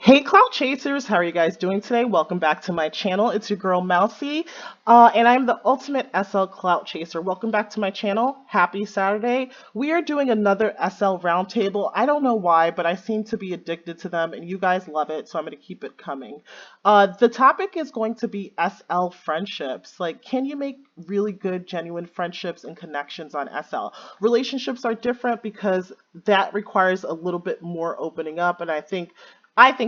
Hey Clout Chasers, how are you guys doing today? Welcome back to my channel. It's your girl Mousy, and I'm the ultimate SL Clout Chaser. Welcome back to my channel. Happy Saturday. We are doing another SL roundtable. I don't know why, but I seem to be addicted to them, and you guys love it, so I'm going to keep it coming. The topic is going to be SL friendships. Like, can you make really good, genuine friendships and connections on SL? Relationships are different because that requires a little bit more opening up, and I think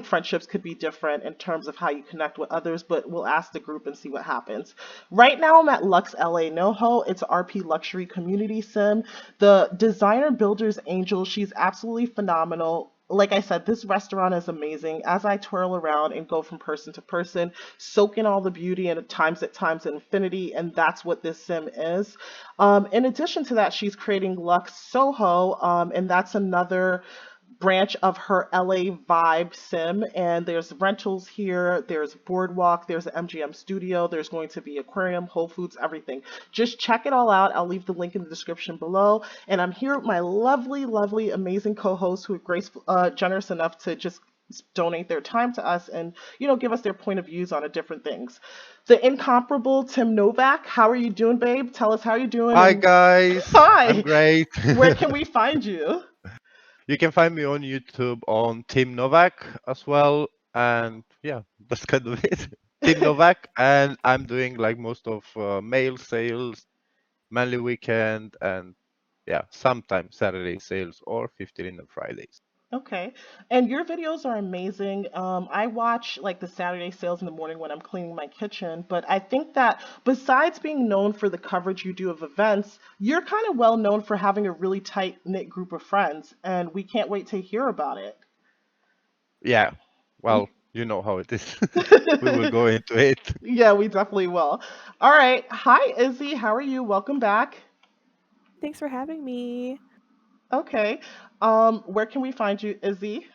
friendships could be different in terms of how you connect with others, but we'll ask the group and see what happens. Right now, I'm at Luxe LA NoHo. It's RP Luxury Community Sim. The designer builder's angel, she's absolutely phenomenal. Like I said, this restaurant is amazing. As I twirl around and go from person to person, soak in all the beauty and at times infinity, and that's what this sim is. In addition to that, she's creating Lux Soho, and that's another branch of her LA Vibe sim. And there's rentals here, there's Boardwalk, there's an MGM studio, there's going to be aquarium, Whole Foods, everything. Just check it all out. I'll leave the link in the description below. And I'm here with my lovely, lovely, amazing co-hosts who are generous enough to just donate their time to us and give us their point of views on different things. The incomparable Timm Novak, how are you doing, babe? Tell us how you're doing Hi and guys, I'm hi. great. Where can we find you? You can find me on YouTube on Timm Novak as well, and yeah, that's kind of it. Timm Novak, and I'm doing like most of mail sales, mainly weekend, and yeah, sometimes Saturday sales or 15 on Fridays. Okay. And your videos are amazing. I watch like the Saturday sales in the morning when I'm cleaning my kitchen, but I think that besides being known for the coverage you do of events, you're kind of well known for having a really tight knit group of friends, and we can't wait to hear about it. Yeah, well, you know how it is. We will go into it. Yeah, we definitely will. All right. Hi, Izzy. How are you? Welcome back. Thanks for having me. Okay. Where can we find you, Izzy?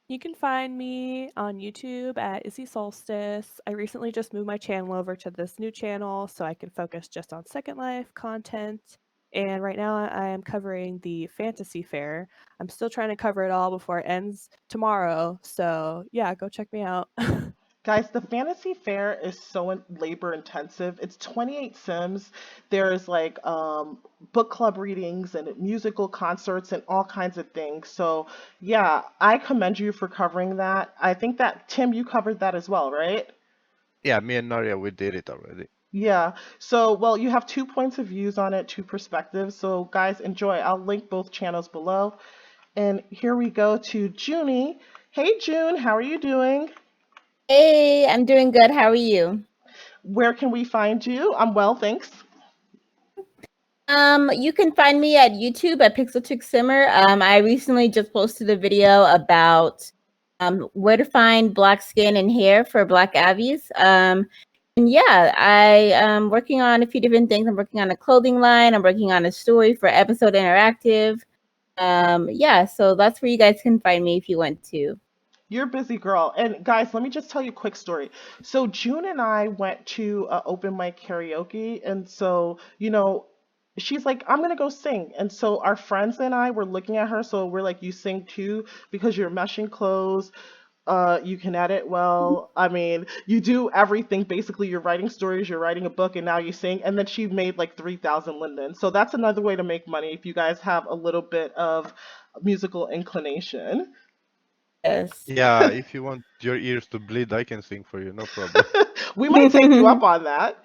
You can find me on YouTube at Izzy Solstice. I recently just moved my channel over to this new channel so I can focus just on Second Life content. And right now I am covering the Fantasy Fair. I'm still trying to cover it all before it ends tomorrow. So yeah, go check me out. Guys, the fantasy fair is so labor intensive. It's 28 sims. There's like book club readings and musical concerts and all kinds of things. So, yeah, I commend you for covering that. I think that Tim, you covered that as well, right? Yeah, me and Naria, we did it already. Yeah. So, well, you have two points of views on it, two perspectives. So, guys, enjoy. I'll link both channels below. And here we go to Junie. Hey, June, how are you doing? Hey, I'm doing good. How are you? Where can we find you? I'm well, thanks. You can find me at YouTube at PixChixSimmer. I recently just posted a video about where to find black skin and hair for black avies. And yeah, I am working on a few different things. I'm working on a clothing line. I'm working on a story for Episode Interactive. Yeah, so that's where you guys can find me if you want to. You're a busy girl. And guys, let me just tell you a quick story. So June and I went to open mic karaoke, and so she's like, "I'm gonna go sing." And so our friends and I were looking at her, so we're like, "You sing too because you're meshing clothes. You can edit well. I mean, you do everything. Basically, you're writing stories, you're writing a book, and now you sing." And then she made like 3,000 linden. So that's another way to make money if you guys have a little bit of musical inclination. Yes. Yeah, if you want your ears to bleed, I can sing for you, no problem. We might take you up on that.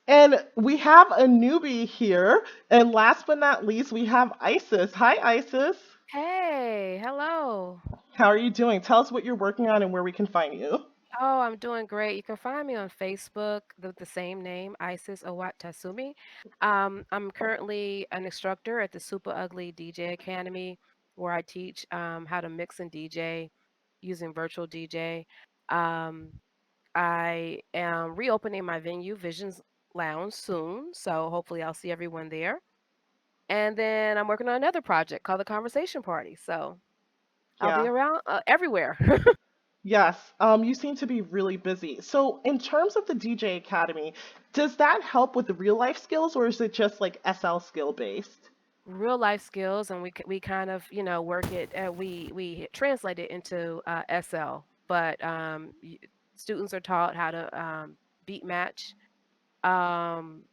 And we have a newbie here. And last but not least, we have Isis. Hi, Isis. Hey, hello. How are you doing? Tell us what you're working on and where we can find you. Oh, I'm doing great. You can find me on Facebook with the same name, Isis Owatatsumi. I'm currently an instructor at the Super Ugly DJ Academy, where I teach how to mix and DJ using virtual DJ. Um, I am reopening my venue, Visions Lounge, soon, so hopefully I'll see everyone there. And then I'm working on another project called the Conversation Party, so I'll be Yeah. around everywhere. Yes. You seem to be really busy. So, in terms of the DJ Academy, does that help with the real life skills or is it just like SL skill based? Real life skills, and we kind of work it. We translate it into SL. but students are taught how to beat match. Um,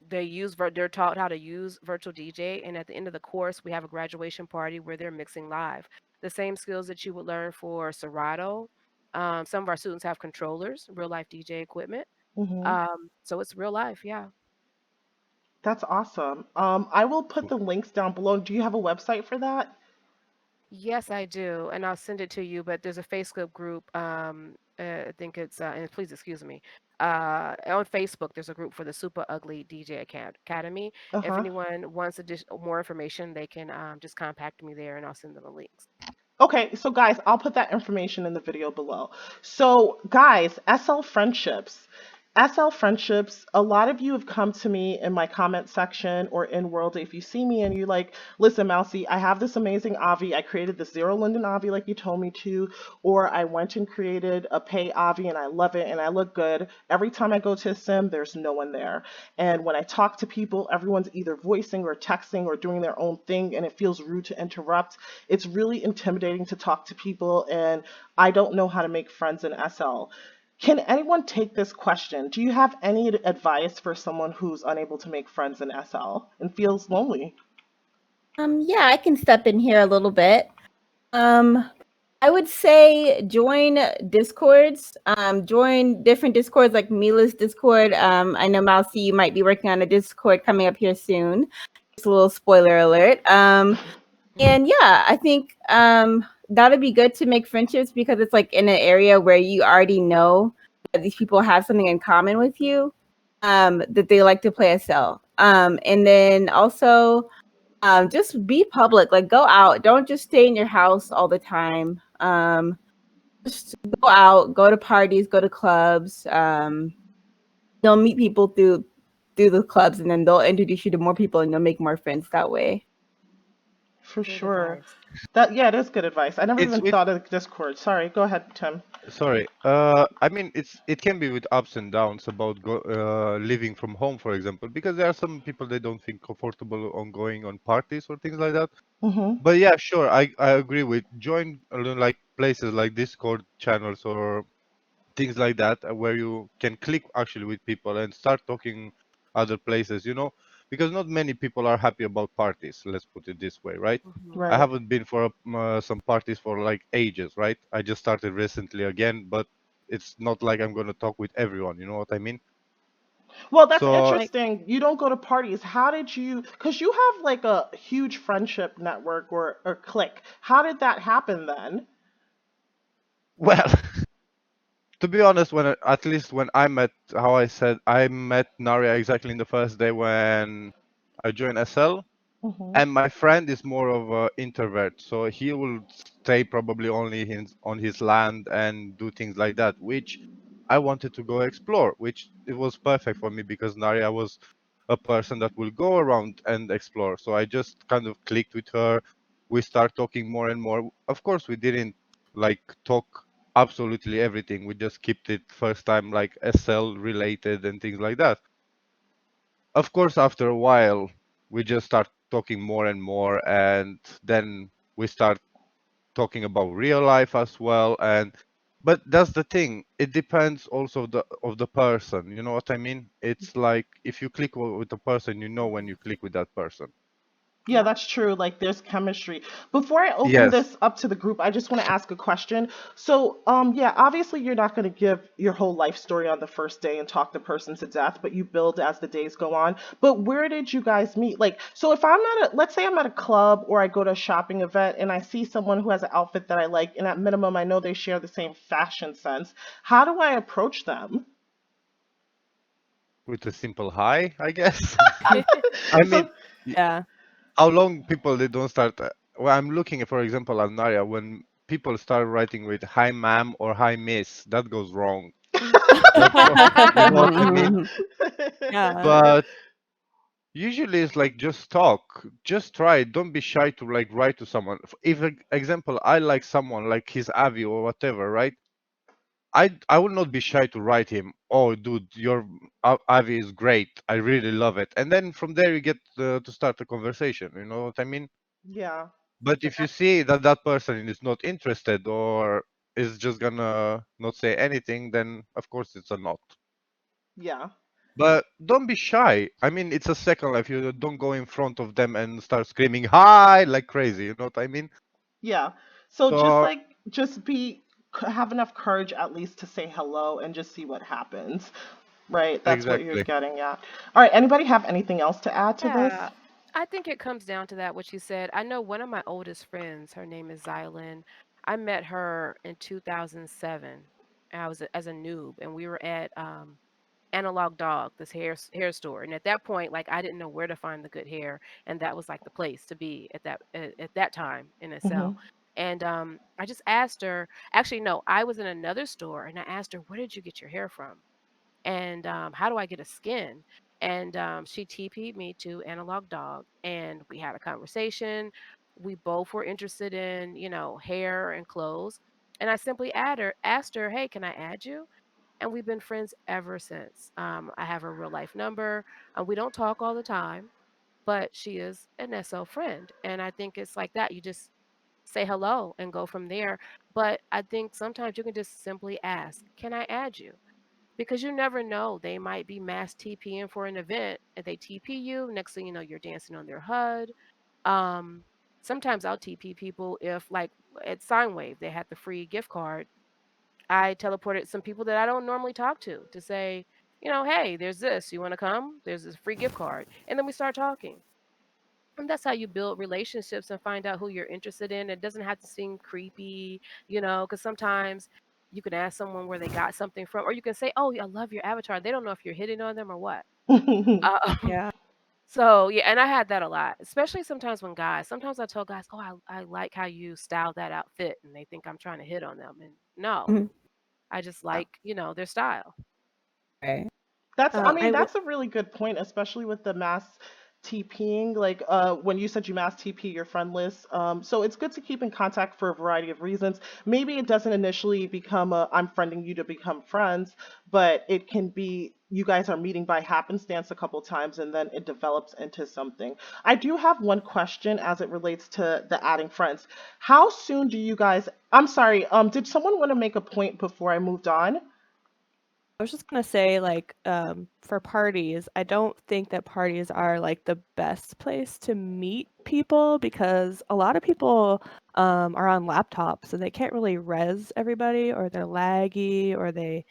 they're taught how to use virtual DJ, and at the end of the course, we have a graduation party where they're mixing live. The same skills that you would learn for Serato. Some of our students have controllers, real life DJ equipment. Hmm. So it's real life, yeah. That's awesome. I will put the links down below. Do you have a website for that? Yes, I do, and I'll send it to you. But there's a Facebook group. I think it's and please excuse me. On Facebook, there's a group for the Super Ugly DJ Academy. If Uh-huh. anyone wants more information, they can just contact me there, and I'll send them the links. Okay, so guys, I'll put that information in the video below. So, guys, SL friendships. SL friendships, a lot of you have come to me in my comment section or in World. If you see me and you're like, listen, Mousy, I have this amazing Avi. I created the Zero Linden Avi like you told me to, or I went and created a pay Avi and I love it and I look good. Every time I go to a sim, there's no one there. And when I talk to people, everyone's either voicing or texting or doing their own thing, and it feels rude to interrupt. It's really intimidating to talk to people, and I don't know how to make friends in SL. Can anyone take this question? Do you have any advice for someone who's unable to make friends in SL and feels lonely? Yeah, I can step in here a little bit. I would say join discords. Join different discords like Mila's Discord. I know Mousy, you might be working on a Discord coming up here soon. Just a little spoiler alert. And yeah, I think that'd be good to make friendships because it's like in an area where you already know that these people have something in common with you. That they like to play SL. And then also just be public, like go out, don't just stay in your house all the time. Just go out, go to parties, go to clubs. They'll meet people through the clubs, and then they'll introduce you to more people, and you'll make more friends that way. For Good sure. advice. That yeah, it is good advice. I never It's even with thought of Discord. Sorry, go ahead, Tim. sorry. I mean, it can be with ups and downs about living from home, for example, because there are some people they don't feel comfortable on going on parties or things like that. Hmm. But yeah, sure, I agree with join like places like Discord channels or things like that where you can click actually with people and start talking other places, because not many people are happy about parties, let's put it this way, right? Hmm. I Right. haven't been for some parties for like ages, right? I just started recently again, but it's not like I'm going to talk with everyone, you know what I mean? Well, that's So Like, interesting. You don't go to parties. How did you? Because you have like a huge friendship network or clique. How did that happen then? well, to be honest, at least when I met, how I said, I met Naria exactly in the first day when I joined SL. Hmm. And my friend is more of an introvert, so he will stay probably only on his land and do things like that, which I wanted to go explore, which it was perfect for me because Naria was a person that will go around and explore. So I just kind of clicked with her. We start talking more and more. Of course, we didn't like talk absolutely everything. We just kept it first time like SL related and things like that. Of course, after a while, we just start talking more and more, and then we start talking about real life as well. And but that's the thing. It depends also of the person. You know what I mean? It's like if you click with a person, you know when Hmm. you click with that person. Yeah, Yep. that's true. Like there's chemistry. Before I open Yes, this up to the group, I just want to ask a question. So, yeah, obviously you're not going to give your whole life story on the first day and talk the person to death, but you build as the days go on. But where did you guys meet? Like, so if I'm at a, let's say I'm at a club or I go to a shopping event and I see someone who has an outfit that I like, and at minimum I know they share the same fashion sense, how do I approach them? with a simple hi, I guess. I mean, So, y- yeah. how long people they don't start. Well, I'm looking, for example, at Naria when people start writing with hi ma'am or hi miss, that goes wrong. That's wrong. You know what I mean? Yeah. But usually it's like just talk, just try it. Don't be shy to like write to someone. If example, I like someone like his Avi or whatever, right? I will not be shy to write him. Oh, dude, your Avi is great. I really love it. And then from there you get to start a conversation. You know what I mean? yeah. But if you see that that person is not interested or is just gonna not say anything, then of course it's a not. Yeah. But don't be shy. I mean, it's a second life. You don't go in front of them and start screaming "hi" like crazy. You know what I mean? Yeah. So just So like just have enough courage at least to say hello and just see what happens. Right? That's what you're exactly. getting at. All right, anybody have anything else to add to this? Yeah, I think it comes down to that, what you said. I know one of my oldest friends, her name is Xylin. I met her in 2007. I was as a noob, and we were at Analog Dog, this hair store. And at that point, like I didn't know where to find the good hair, and that was like the place to be at that time in Mhm. SL. And I just asked her. Actually, no, I was in another store, and I asked her, "Where did you get your hair from?" And how do I get a skin? And she TP'd me to Analog Dog, and we had a conversation. We both were interested in, hair and clothes. And I simply asked her, "Hey, can I add you?" And we've been friends ever since. I have her real life number. We don't talk all the time, but she is an SO friend. And I think it's like that. You just say hello and go from there. But I think sometimes you can just simply ask, "Can I add you?" Because you never know. They might be mass TPing for an event and they TP you. Next thing you know, you're dancing on their HUD. Um, Sometimes I'll TP people if, like, at Wave they had the free gift card. I teleported some people that I don't normally talk to say, hey, there's this. You want to come? There's this free gift card. And then we start talking. And that's how you build relationships and find out who you're interested in. It doesn't have to seem creepy, because sometimes you can ask someone where they got something from, or you can say, "Oh, I love your avatar." They don't know if you're hitting on them or what. Uh, Yeah. so yeah, and I had that a lot, especially sometimes when guys. Sometimes I tell guys, "Oh, I like how you styled that outfit," and they think I'm trying to hit on them, and no, Mhm. I just like their style. Right. I I mean, will. that's a really good point, especially with the mass TPing. Like, when you said you mass TP your friend list. So it's good to keep in contact for a variety of reasons. Maybe it doesn't initially become I'm friending you to become friends, but it can be you guys are meeting by happenstance a couple times and then it develops into something. I do have one question as it relates to the adding friends. How soon do you guys, I'm sorry, did someone want to make a point before I moved on? I was just gonna say, like, for parties, I don't think that parties are like the best place to meet people because a lot of people are on laptops and they can't really res everybody, or they're laggy, or they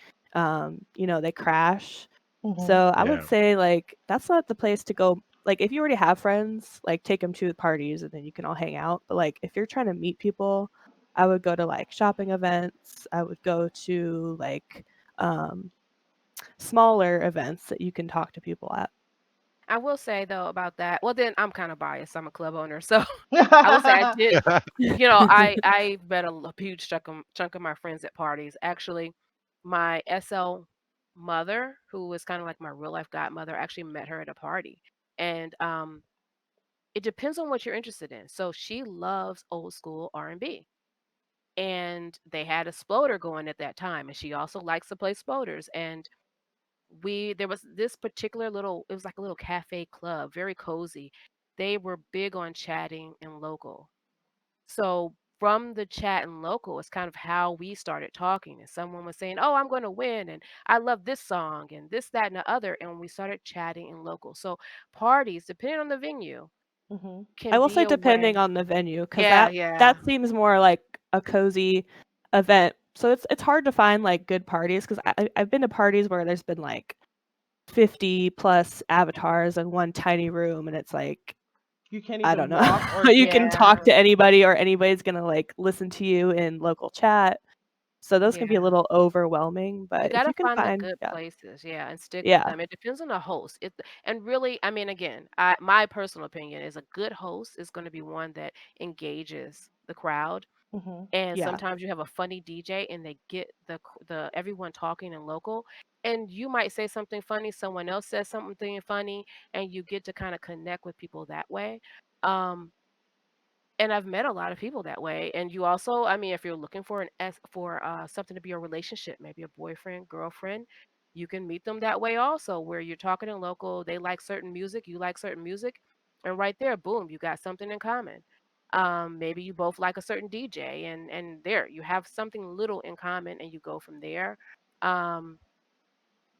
crash. Hmm. So I would Yeah. say like that's not the place to go. Like if you already have friends, like take them to parties and then you can all hang out. But like if you're trying to meet people, I would go to like shopping events. I would go to like um smaller events that you can talk to people at. I will say though about that. Well, then I'm kind of biased. I'm a club owner, so I will say I did. I met a huge chunk of my friends at parties. Actually, my SL mother, who was kind of like my real life godmother, actually met her at a party. And it depends on what you're interested in. So she loves old school R&B. And they had a sploder going at that time, and she also likes to play sploders. And there was this particular little, it was like a little cafe club, very cozy. They were big on chatting in local. So from the chat and local is kind of how we started talking. And someone was saying, "Oh, I'm going to win," and "I love this song," and this, that, and the other. And we started chatting in local. So parties, depending on the venue, Hmm. I can will be say a way. depending on the venue, because Yeah, that yeah, seems more like a cozy event. So it's hard to find like good parties because I've been to parties where there's been like 50 plus avatars in one tiny room, and it's like You can't I don't even know walk or how you can stand. yeah, talk to anybody or anybody's gonna like listen to you in local chat. So those can be a yeah. little overwhelming, You but if gotta you can find the find, good yeah, places, yeah, and stick with yeah, them. It depends on the host. And really, I mean, again, my personal opinion is a good host is going to be one that engages the crowd. Hmm. And yeah. sometimes you have a funny DJ, and they get the everyone talking in local, and you might say something funny, someone else says something funny, and you get to kind of connect with people that way. Um, and I've met a lot of people that way. And you also, I mean, if you're looking for something to be a relationship, maybe a boyfriend, girlfriend, you can meet them that way also, where you're talking in local, they like certain music, you like certain music, and right there, boom, you got something in common. Maybe you both like a certain DJ, and there you have something little in common, and you go from there. Um,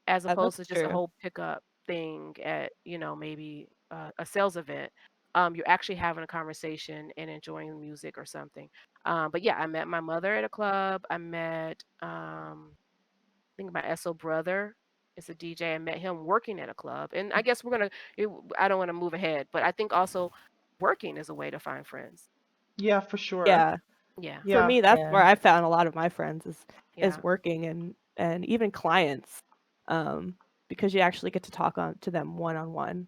as opposed to That's just a true. whole pickup thing at maybe a sales event. You're actually having a conversation and enjoying music or something. But yeah, I met my mother at a club. I met I think my SO brother is a DJ. I met him working at a club, and I guess I don't want to move ahead, but I think also working is a way to find friends. Yeah, for sure. Yeah. Yeah, For Yeah. me, that's Yeah. where I found a lot of my friends is yeah. working and even clients, because you actually get to talk on to them one on one.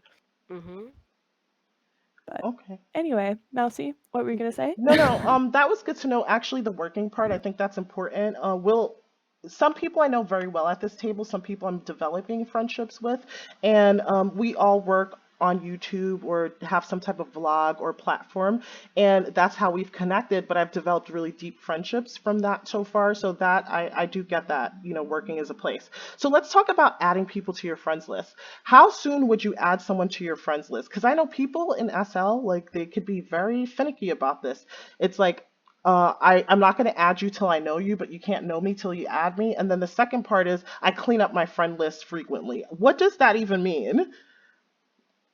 Mhm. But Okay. anyway, Mousy, what were you gonna say? No, no. That was good to know. Actually, the working part, I think that's important. Some people I know very well at this table. Some people I'm developing friendships with, and we all work on YouTube or have some type of vlog or platform, and that's how we've connected. But I've developed really deep friendships from that so far. So that I do get that, working is a place. So let's talk about adding people to your friends list. How soon would you add someone to your friends list? Because I know people in SL, like, they could be very finicky about this. It's like, I'm not going to add you till I know you, but you can't know me till you add me. And then the second part is I clean up my friend list frequently. What does that even mean?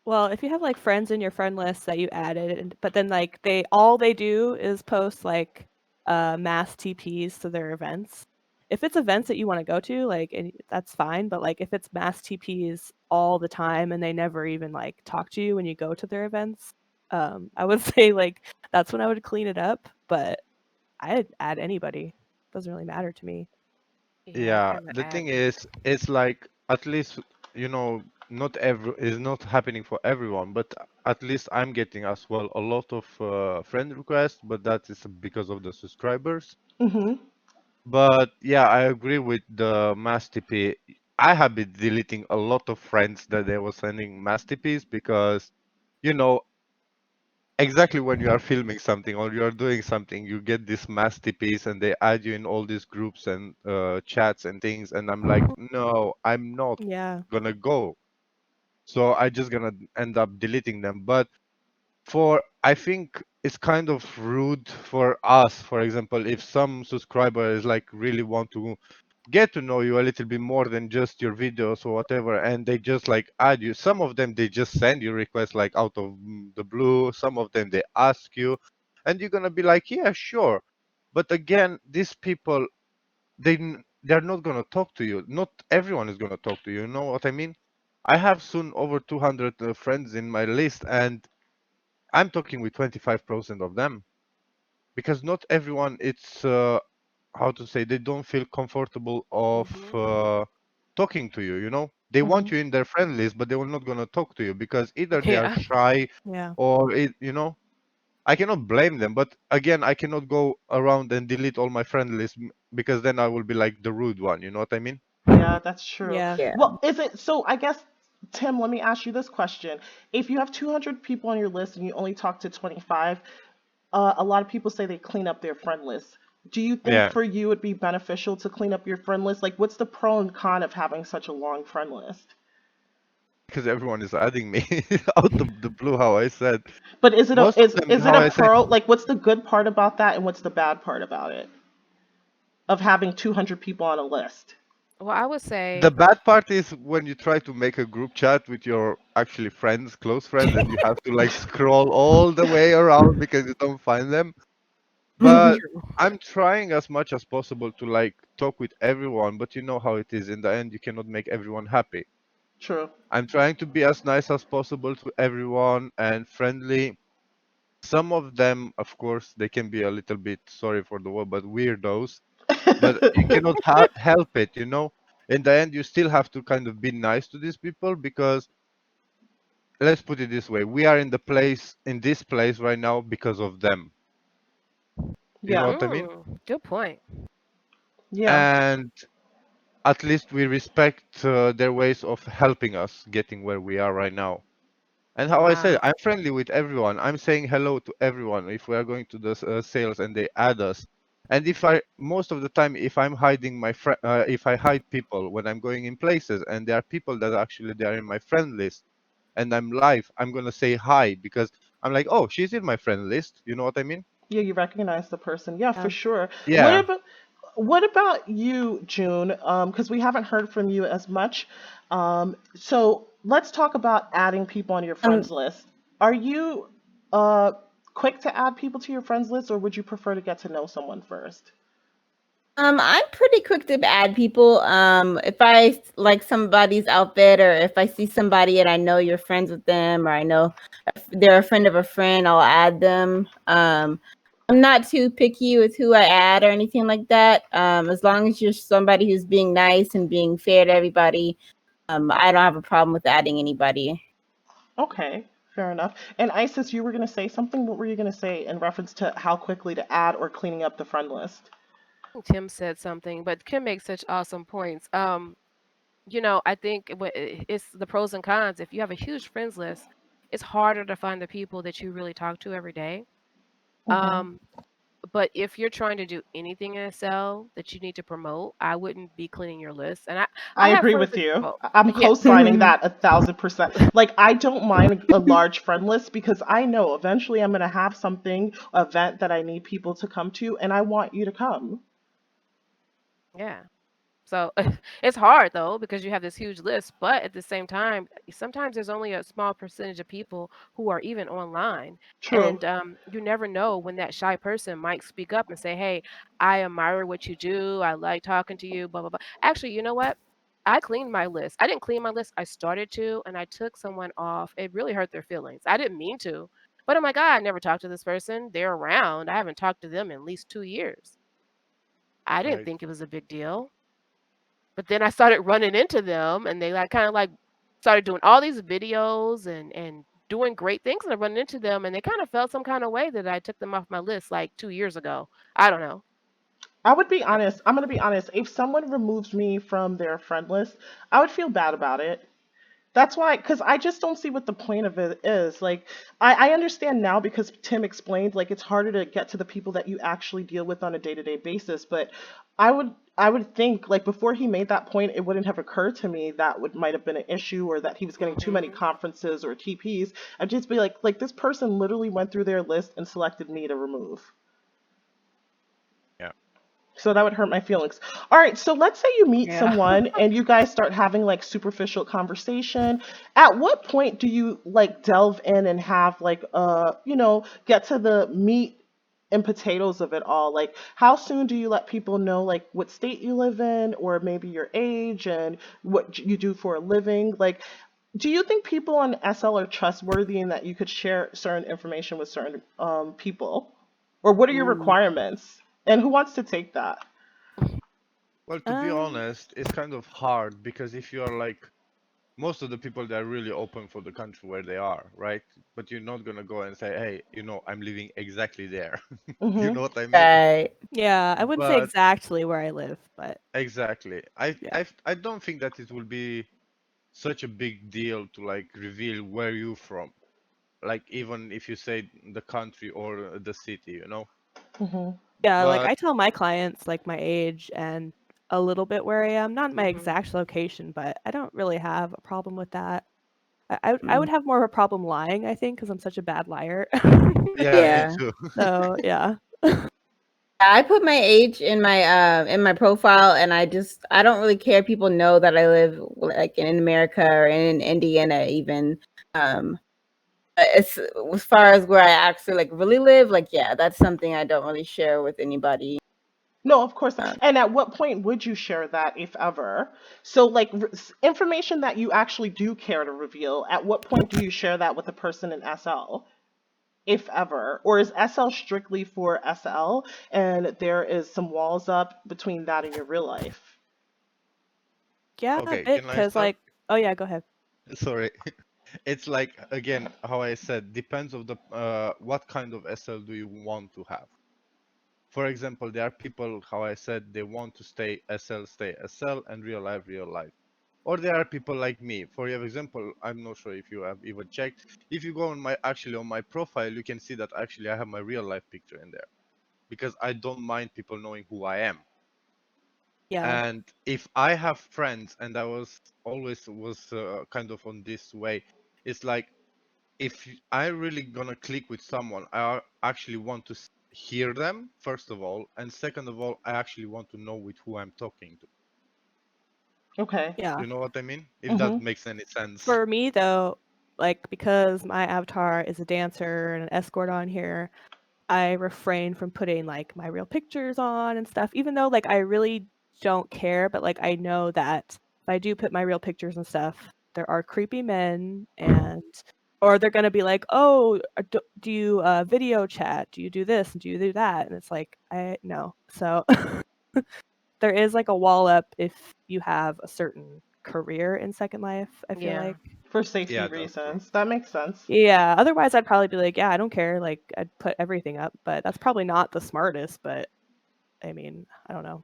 Well, if you have like friends in your friend list that you added, but then like all they do is post like mass TPs to their events. If it's events that you want to go to, like that's fine, but like if it's mass TPs all the time and they never even like talk to you when you go to their events, I would say like that's when I would clean it up, but I'd add anybody. Doesn't really matter to me. Yeah, I Yeah, never the add thing people. is, it's like at least not every is not happening for everyone, but at least I'm getting as well a lot of friend requests, but that is because of the subscribers. Hmm. But yeah, I agree with the mass TP. I have been deleting a lot of friends that they were sending mass TPs because, you know, exactly when you are filming something or you are doing something, you get this mass TPs and they add you in all these groups and chats and things. And I'm like, no, I'm not Yeah. gonna go. So I just gonna end up deleting them. But I think it's kind of rude for us, for example, if some subscriber is like really want to get to know you a little bit more than just your videos or whatever, and they just like add you. Some of them they just send you requests like out of the blue. Some of them they ask you, and you're gonna be like, yeah, sure. But again, these people they're not gonna talk to you. Not everyone is gonna talk to you. You know what I mean? I have soon over 200 friends in my list, and I'm talking with 25% of them because not everyone it's how to say they don't feel comfortable of Mhm. talking to you, you know? They Hmm. want you in their friend list, but they will not gonna talk to you because either they are Yeah. shy Yeah. or I cannot blame them, but again, I cannot go around and delete all my friend list because then I will be like the rude one, you know what I mean? Yeah, that's true. Yeah. Yeah. Well, is it so? I guess, Tim, let me ask you this question. If you have 200 people on your list and you only talk to 25, a lot of people say they clean up their friend list. Do you think Yeah, for you it'd be beneficial to clean up your friend list? Like, what's the pro and con of having such a long friend list? because everyone is adding me out of the blue, how I said. But is it a Most of them, is it how a I say, pro? Like, what's the good part about that, and what's the bad part about it of having 200 people on a list? Well, I would the say, bad part is when you try to make a group chat with your actually friends, close friends, and you have to like scroll all the way around because you don't find them. But true. I'm trying as much as possible to like talk with everyone, but you know how it is. In the end, you cannot make everyone happy. True. I'm trying to be as nice as possible to everyone and friendly. Some of them, of course, they can be a little bit, sorry for the word, but weirdos. But you cannot help it, you know? In the end, you still have to kind of be nice to these people because let's put it this way, we are in this place right now because of them. You know Yeah. what I mean? Good point. Yeah. And at least we respect their ways of helping us getting where we are right now. And how I said, Wow. I'm friendly with everyone. I'm saying hello to everyone if we are going to the sales and they add us. And if I most of the time if I'm hiding if I hide people when I'm going in places and there are people that actually they are in my friend list and I'm live, I'm gonna say hi because I'm like, oh, she's in my friend list. You know what I mean? Yeah, you recognize the person. Yeah, for Yeah. sure. What Yeah. about what about you, June? Because we haven't heard from you as much. So let's talk about adding people on your Um, friends list. Are you uh quick to add people to your friends list, or would you prefer to get to know someone first? I'm pretty quick to add people. If I like somebody's outfit, or if I see somebody and I know you're friends with them, or I know they're a friend of a friend, I'll add them. I'm not too picky with who I add or anything like that. As long as you're somebody who's being nice and being fair to everybody, I don't have a problem with adding anybody. Okay, fair enough. And Isis, you were gonna say something. What were you gonna say in reference to how quickly to add or cleaning up the friend list? Tim said something, but Kim makes such awesome points. I think it's the pros and cons. If you have a huge friends list, it's harder to find the people that you really talk to every day. Hmm. Um, but if you're trying to do anything in a cell that you need to promote, I wouldn't be cleaning your list. And I I have agree friends with that you. promote. I'm Yeah. co-signing that 1,000%. Like, I don't mind a large friend list because I know eventually I'm gonna have something, event that I need people to come to, and I want you to come. Yeah. So it's hard though because you have this huge list, but at the same time, sometimes there's only a small percentage of people who are even online, True. and you never know when that shy person might speak up and say, "Hey, I admire what you do. I like talking to you." Blah blah blah. Actually, you know what? I cleaned my list. I didn't clean my list. I started to, and I took someone off. It really hurt their feelings. I didn't mean to, but I'm like, I never talked to this person. They're around. I haven't talked to them in at least 2 years. I didn't Right. think it was a big deal. But then I started running into them and they like kind of like started doing all these videos and doing great things and I run into them and they kind of felt some kind of way that I took them off my list like 2 years ago. I don't know. I would be honest. I'm gonna be honest. If someone removes me from their friend list, I would feel bad about it. That's why, because I just don't see what the point of it is. Like, I understand now because Tim explained, like, it's harder to get to the people that you actually deal with on a day-to-day basis. But I would think, like, before he made that point, it wouldn't have occurred to me that would might have been an issue or that he was getting too many Hmm. conferences or TPs. I'd just be like this person literally went through their list and selected me to remove. Yeah. So that would hurt my feelings. All right, so let's say you meet Yeah. someone and you guys start having like superficial conversation. At what point do you like delve in and have like get to the meat and potatoes of it all? Like how soon do you let people know like what state you live in or maybe your age and what you do for a living? Like do you think people on SL are trustworthy and that you could share certain information with certain people? Or what are your Ooh. requirements? And who wants to take that? Well, to be Um, honest, it's kind of hard because if you are like most of the people, they're really open for the country where they are, right? But you're not gonna go and say, hey, I'm living exactly there. You Hmm. know what I mean? Right. yeah, I wouldn't say But exactly where I live, but exactly, yeah. I don't think that it will be such a big deal to like reveal where you're from. Like even if you say the country or the city, you know. Hmm. Yeah, like But I tell my clients like my age and a little bit where I am, not my Hmm. exact location, but I don't really have a problem with that. I Mm. would have more of a problem lying, I think, because I'm such a bad liar. yeah, me Yeah. too. So yeah. I put my age in my profile, and I don't really care if people know that I live like in America or in Indiana even. It's as far as where I actually like really live, like yeah, that's something I don't really share with anybody. No, of course not. Um, And at what point would you share that, if ever? So, like, information that you actually do care to reveal, at what point do you share that with a person in SL, if ever? Or is SL strictly for SL and there is some walls up between that and your real life? Yeah, a Okay, bit can I because start? like oh yeah, go ahead. Sorry. It's like again, how I said, depends of the what kind of SL do you want to have. For example, there are people, how I said, they want to stay SL, and real life. Or there are people like me. For example, I'm not sure if you have even checked. If you go on my profile, you can see that actually I have my real life picture in there because I don't mind people knowing who I am. Yeah. And if I have friends, and I was always was kind of on this way, it's like if I really gonna click with someone, I actually want to hear them first of all, and second of all, I actually want to know with who I'm talking to. Okay. Yeah. You know what I mean? If that Mm-hmm. makes any sense. For me though, like because my avatar is a dancer and an escort on here, I refrain from putting like my real pictures on and stuff, even though like I really don't care, but like I know that if I do put my real pictures and stuff, there are creepy men and or they're gonna be like, oh, do you video chat? Do you do this? Do you do that? And it's like, I no. So there is like a wall up if you have a certain career in Second Life, I feel Yeah. like. For safety Yeah, that's true. reasons. That makes sense. Yeah, otherwise I'd probably be like, yeah, I don't care. Like I'd put everything up, but that's probably not the smartest, but I mean, I don't know.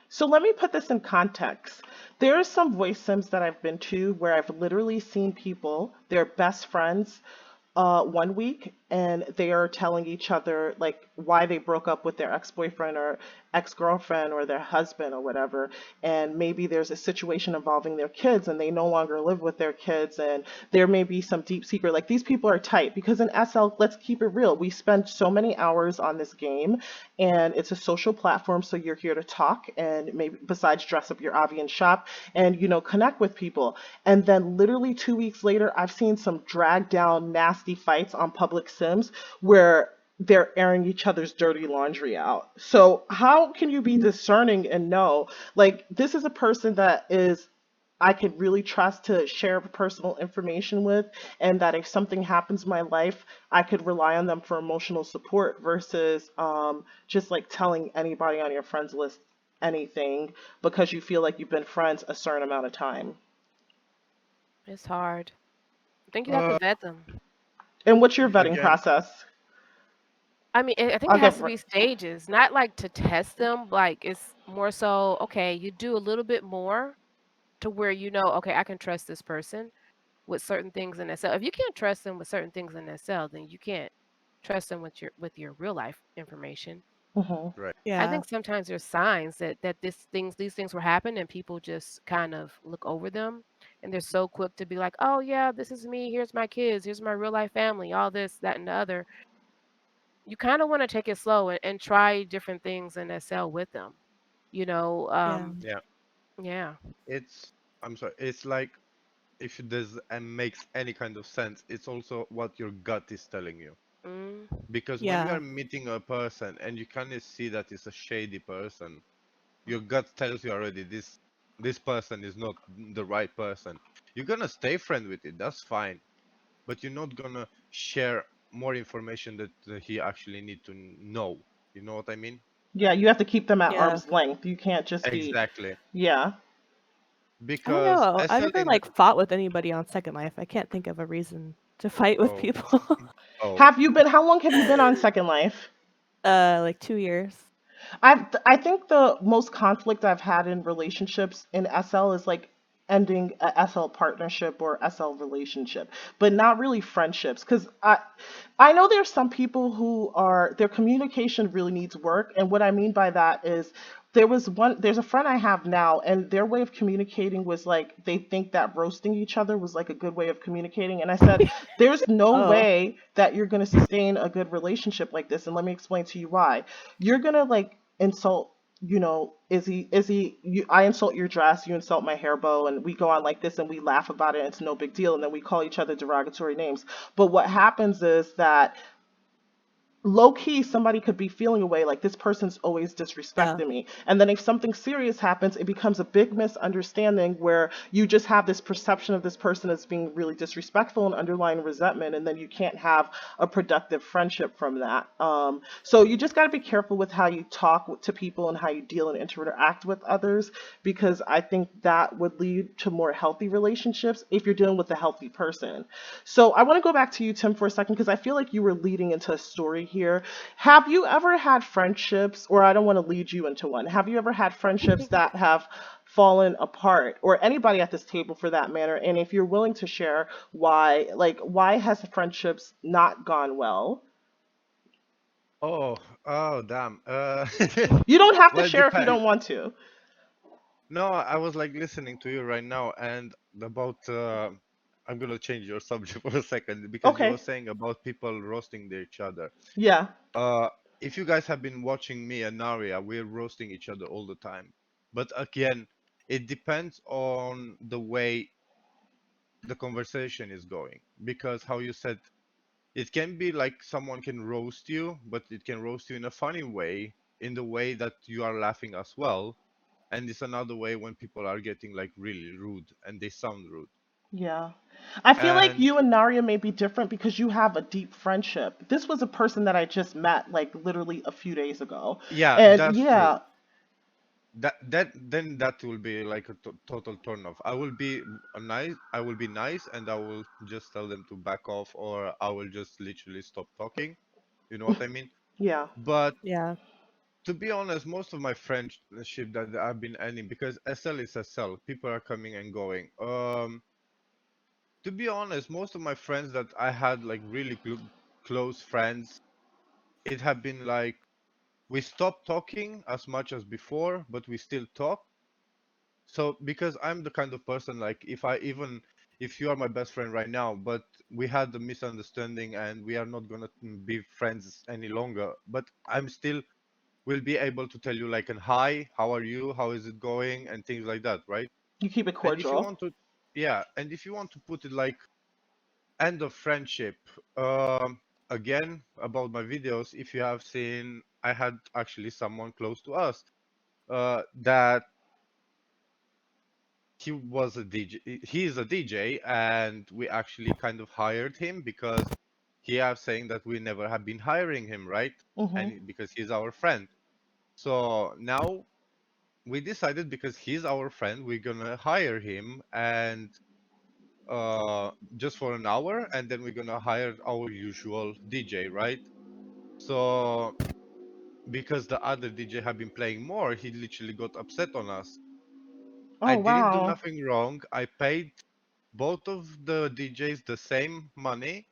So let me put this in context. There are some voice sims that I've been to where I've literally seen people, they're best friends, one week, and they are telling each other like why they broke up with their ex-boyfriend or ex-girlfriend or their husband or whatever, and maybe there's a situation involving their kids and they no longer live with their kids, and there may be some deep secret. Like these people are tight because in SL, let's keep it real, we spend so many hours on this game, and it's a social platform, so you're here to talk and maybe besides dress up your Avi and shop and connect with people. And then literally 2 weeks later, I've seen some dragged down nasty fights on public sims where they're airing each other's dirty laundry out. So how can you be discerning and know like this is a person that is I could really trust to share personal information with, and that if something happens in my life, I could rely on them for emotional support versus just like telling anybody on your friends list anything because you feel like you've been friends a certain amount of time. It's hard. I think you have to Uh, vet them. And what's your vetting Again, process? I mean, I think I'll it has get to be stages, not like to test them. Like it's more so, okay, you do a little bit more to where you know, okay, I can trust this person with certain things in their cell. If you can't trust them with certain things in their cell, then you can't trust them with your real life information. hmm right. I Yeah. think sometimes there's signs that these things were happening and people just kind of look over them and they're so quick to be like, "Oh yeah, this is me. Here's my kids. Here's my real life family. All this, that, and the other." You kind of want to take it slow and try different things in that cell with them. You know, Yeah. Yeah, yeah. it's. I'm sorry. It's like if this makes any kind of sense, it's also what your gut is telling you. Mm, Because when you Yeah. are meeting a person and you kind of see that it's a shady person, your gut tells you already this person is not the right person. You're gonna stay friend with it, that's fine, but you're not gonna share more information that he actually need to know. You know what I mean? Yeah, you have to keep them at Yeah. arm's length. You can't just be, Exactly. yeah. I don't Because know. I SL never in the like fought with anybody on Second Life. I can't think of a reason to fight with oh people. oh How long have you been on Second Life? Like 2 years. I think the most conflict I've had in relationships in SL is like ending a SL partnership or SL relationship, but not really friendships. Because I know there's some people who are their communication really needs work, and what I mean by that is there's a friend I have now, and their way of communicating was like they think that roasting each other was like a good way of communicating, and I said there's no Oh. way that you're going to sustain a good relationship like this, and let me explain to you why. You're going to like insult, Izzy, I insult your dress, you insult my hair bow, and we go on like this and we laugh about it, and it's no big deal, and then we call each other derogatory names. But what happens is that low key somebody could be feeling away like this person's always Yeah. disrespecting me, and then if something serious happens it becomes a big misunderstanding where you just have this perception of this person as being really disrespectful and underlying resentment, and then you can't have a productive friendship from that. So you just got to be careful with how you talk to people and how you deal and interact with others, because I think that would lead to more healthy relationships if you're dealing with a healthy person. So I want to go back to you, Tim, for a second, because I feel like you were leading into a story here. Have you ever had friendships, or I don't want to lead you into one, have you ever had friendships that have fallen apart, or anybody at this table for that matter? And if you're willing to share why, like, why has friendships not gone well? oh oh damn. You don't have to Well, it share if you depends. don't want to. No, I was like listening to you right now and about I'm gonna change your subject for a second because you were Okay. saying about people roasting each other. Yeah. Uh, if you guys have been watching me and Naria, we're roasting each other all the time. But again, it depends on the way the conversation is going. Because how you said, it can be like someone can roast you, but it can roast you in a funny way, in the way that you are laughing as well. And it's another way when people are getting like really rude and they sound rude. Yeah. I feel like And you and Naria may be different because you have a deep friendship. This was a person that I just met like literally a few days ago. yeah, And that's true. yeah, That will be like a total turn off. I will be nice and I will just tell them to back off, or I will just literally stop talking. You know what I mean? yeah. But Yeah. to be honest, most of my friendship that I've been ending, because SL is SL, people are coming and going. To be honest, most of my friends that I had like really close friends, it have been like we stopped talking as much as before, but we still talk. So because I'm the kind of person like if you are my best friend right now, but we had the misunderstanding and we are not gonna be friends any longer, but I'm still will be able to tell you like an hi, how are you, how is it going, and things like that, right? You keep it And if you cordial. want to, yeah, and if you want to put it like end of friendship, again about my videos, if you have seen, I had actually someone close to us, that he was a DJ. He is a DJ, and we actually kind of hired him because he are saying that we never have been hiring him, right? Mhm. And because he's our friend. So now we decided because he's our friend, we're gonna hire him and just for an hour, and then we're gonna hire our usual DJ, right? So because the other DJ have been playing more, he literally got upset on us. I Oh didn't do wow. nothing wrong. I paid both of the DJs the same money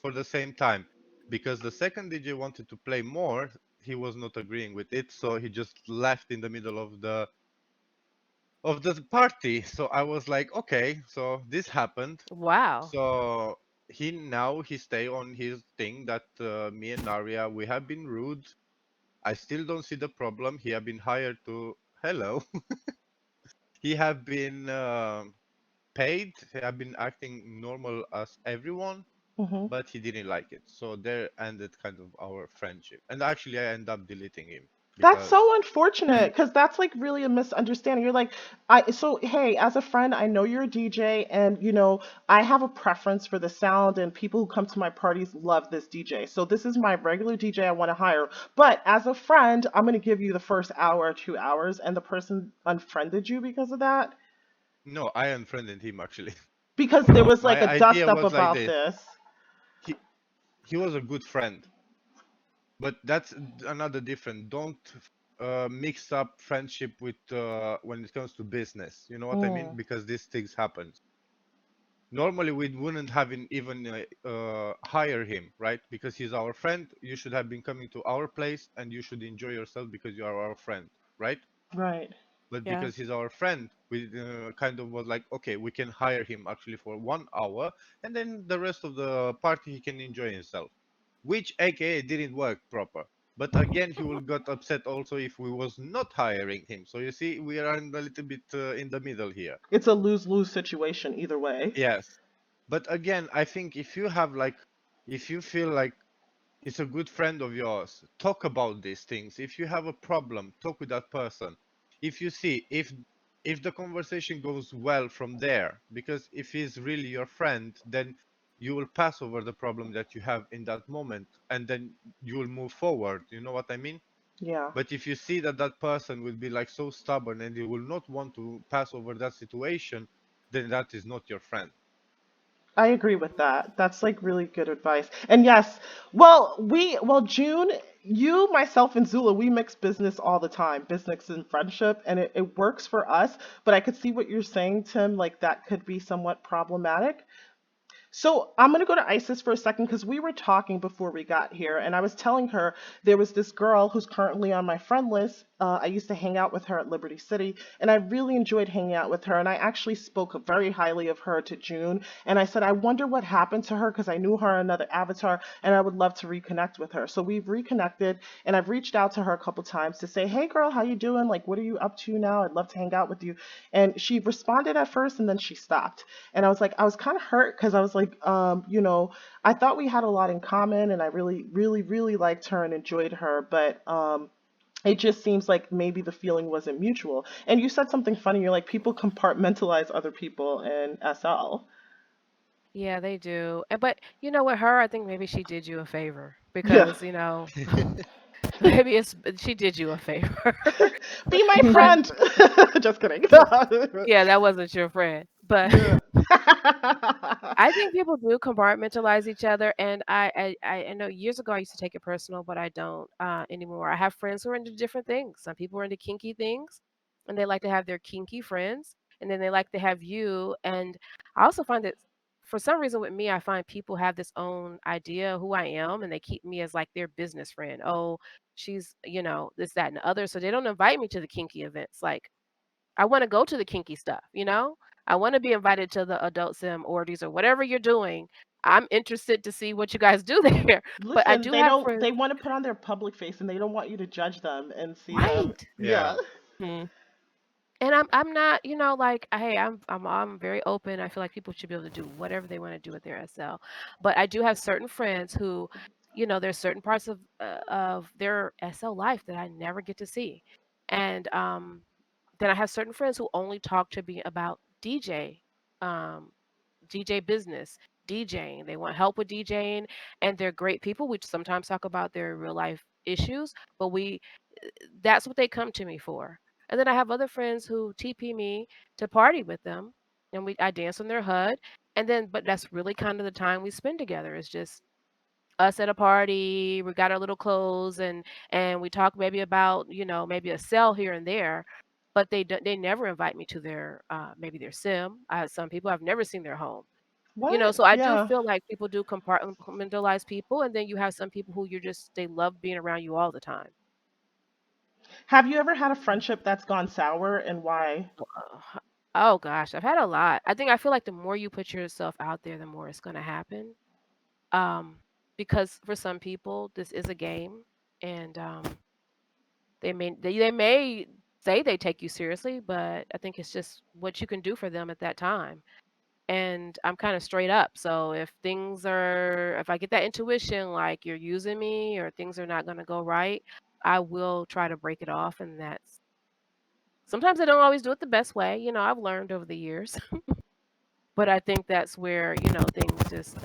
for the same time because the second DJ wanted to play more. He was not agreeing with it, so he just left in the middle of the party. So I was like, okay, so this happened. Wow. So he stay on his thing that me and Naria we have been rude. I still don't see the problem. He have been hired to hello. He have been paid. He have been acting normal as everyone, Mhm. but he didn't like it. So there ended kind of our friendship. And actually, I end up deleting him That's because so unfortunate because that's like really a misunderstanding. You're like, I so hey, as a friend, I know you're a DJ, and I have a preference for the sound, and people who come to my parties love this DJ. So this is my regular DJ I want to hire. But as a friend, I'm gonna give you the first hour or 2 hours, and the person unfriended you because of that, no, I unfriended him actually. because there was like My a dust idea up was like about this. this. He he was a good friend, but that's another different. Don't mix up friendship with when it comes to business. You know what I mean? Mm, Because these things happen. Normally, we wouldn't have even hire him, right? Because he's our friend. You should have been coming to our place, and you should enjoy yourself because you are our friend, right? right. But Yeah. because he's our friend, we kind of was like, okay, we can hire him actually for 1 hour, and then the rest of the party he can enjoy himself, which AKA didn't work proper. But again, he will got upset also if we was not hiring him. So you see, we are in a little bit in the middle here. It's a lose-lose situation either way. Yes, but again, I think if you have like, if you feel like it's a good friend of yours, talk about these things. If you have a problem, talk with that person. If you see if the conversation goes well from there, because if he's really your friend, then you will pass over the problem that you have in that moment, and then you will move forward. You know what I mean? Yeah. But if you see that that person will be like so stubborn and he will not want to pass over that situation, then that is not your friend. I agree with that. That's like really good advice. And yes, well, June, you, myself, and Zula, we mix business all the time, business and friendship, and it works for us. But I could see what you're saying, Tim, like that could be somewhat problematic. So I'm gonna go to Isis for a second because we were talking before we got here, and I was telling her there was this girl who's currently on my friend list. I used to hang out with her at Liberty City, and I really enjoyed hanging out with her. And I actually spoke very highly of her to June, and I said I wonder what happened to her because I knew her on another avatar, and I would love to reconnect with her. So we've reconnected, and I've reached out to her a couple times to say, hey girl, how you doing? Like, what are you up to now? I'd love to hang out with you. And she responded at first, and then she stopped. And I was like, I was kind of hurt because I was like, I thought we had a lot in common, and I really, really, really liked her and enjoyed her, but it just seems like maybe the feeling wasn't mutual. And you said something funny. You're like, people compartmentalize other people in SL. Yeah, they do. But with her, I think maybe she did you a favor Yeah. because maybe she did you a favor. Be my But friend. Just kidding. yeah, that wasn't your friend. But Yeah. I think people do compartmentalize each other, and I know years ago I used to take it personal, but I don't anymore. I have friends who are into different things. Some people are into kinky things, and they like to have their kinky friends, and then they like to have you. And I also find that for some reason with me, I find people have this own idea of who I am, and they keep me as like their business friend. Oh, she's this, that, and the other, so they don't invite me to the kinky events. Like I want to go to the kinky stuff. I want to be invited to the adult sim orgies or whatever you're doing. I'm interested to see what you guys do there. But I Listen, do have friends, they want to put on their public face and they don't want you to judge them and see them. right? Yeah. Yeah. Hmm. And I'm not, like, hey, I'm very open. I feel like people should be able to do whatever they want to do with their SL. But I do have certain friends who, there's certain parts of their SL life that I never get to see. And then I have certain friends who only talk to me about um, DJ business, DJing. They want help with DJing, and they're great people. We sometimes talk about their real life issues, but that's what they come to me for. And then I have other friends who TP me to party with them, and I dance on their HUD. And then, but that's really kind of the time we spend together. It's just us at a party. We got our little clothes, and we talk maybe about maybe a sale here and there. But they never invite me to their maybe their sim. I have some people I've never seen their home. What? So I do Yeah. feel like people do compartmentalize people, and then you have some people who they love being around you all the time. Have you ever had a friendship that's gone sour and why? Uh, Oh gosh, I've had a lot. I feel like the more you put yourself out there, the more it's going to happen. Um, because for some people, this is a game, and they may say they take you seriously, but I think it's just what you can do for them at that time. And I'm kind of straight up. So if I get that intuition like you're using me or things are not going to go right, I will try to break it off. And that's sometimes I don't always do it the best way. I've learned over the years, but I think that's where, things just,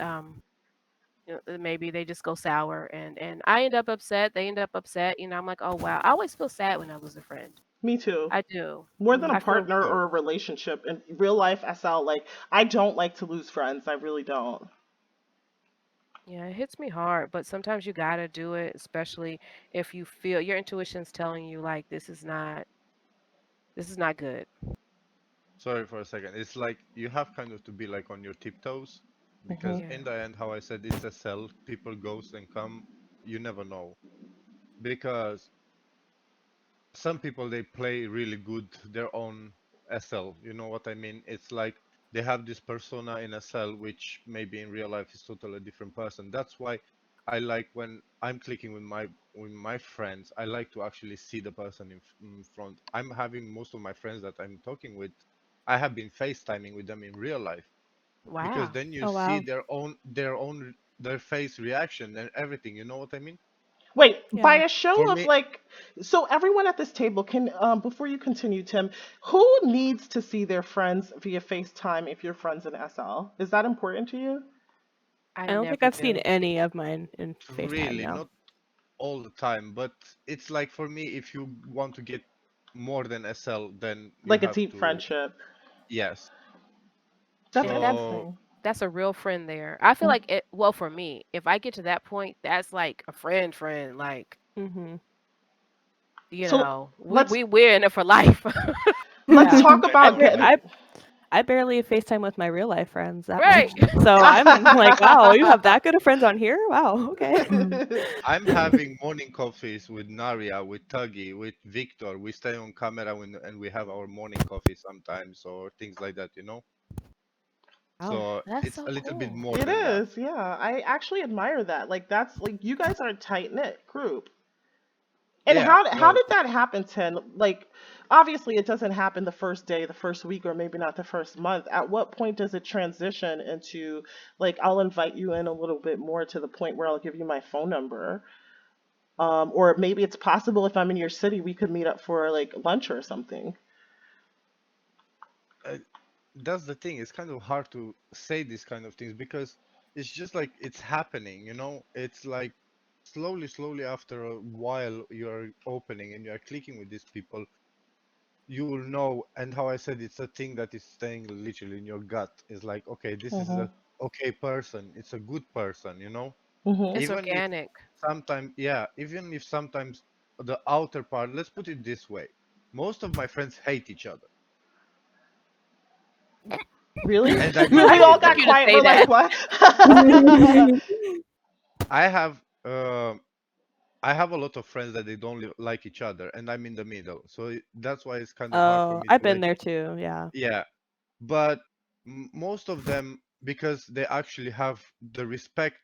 maybe they just go sour and I end up upset. They end up upset. I'm like, oh, wow. I always feel sad when I lose a friend. Me too. I do. More than a I feel, partner Oh, or a relationship. In real life SL, like, I don't like to lose friends. I really don't. yeah, it hits me hard, but sometimes you gotta do it, especially if you feel your intuition's telling you like this is not good. sorry for a second. It's like you have kind of to be like on your tiptoes because Hmm. Yeah. in the end, how I said it's a cell, people goes and come, you never know. Because some people they play really good their own SL. You know what I mean? It's like they have this persona in SL, which maybe in real life is totally different person. That's why I like when I'm clicking with my friends. I like to actually see the person in front. I'm having most of my friends that I'm talking with. I have been FaceTiming with them in real life because Wow. then you Oh see wow. their face reaction and everything. You know what I mean? Wait, by Yeah. a For show of me, like, so everyone at this table can, before you continue, Tim, who needs to see their friends via FaceTime if you're friends in SL? Is that important to you? I I don't think never I've seen do. any of mine in FaceTime really now. not all the time, but it's like for me, if you want to get more than SL, then you Like a have deep to, friendship. yes. That's Yeah, that's So, interesting. that's a real friend there. I feel like it, well, for me, if I get to that point, that's like a friend, like, Mm-hmm. So we let's we're in it for life. let's Yeah. talk I've about re- getting. I I barely FaceTime with my real life friends that Right. much. So I'm like, wow, you have that good of friends on here? Wow, okay. I'm having morning coffees with Naria, with Tuggy, with Victor. We stay on camera and we have our morning coffee sometimes or things like that, you know? Wow. So That's it's so a little bit cool. more It than that. is, yeah. I actually admire that. Like that's like you guys are a tight knit group. And Yeah, how no, did that happen, Tin? Like obviously it doesn't happen the first day, the first week, or maybe not the first month. At what point does it transition into like I'll invite you in a little bit more to the point where I'll give you my phone number? Or maybe it's possible if I'm in your city we could meet up for like lunch or something. uh, that's the thing. It's kind of hard to say these kind of things because it's just like it's happening, you know? It's like slowly after a while you're opening and you're clicking with these people, you will know. And how I said, it's a thing that is staying literally in your gut. It's like, okay, this is a Mhm. okay person. It's a good person, you know? Mhm. It's Even if organic. sometimes, yeah, even if sometimes the outer part, let's put it this way. Most of my friends hate each other. Really? And I We don't we I all hate expect got them. you to quiet. say We're like, that. what? I have I have a lot of friends that they don't like each other, and I'm in the middle. So that's why it's kind of hard for Oh, me I've to been like, there too. Yeah. yeah. But most of them, because they actually have the respect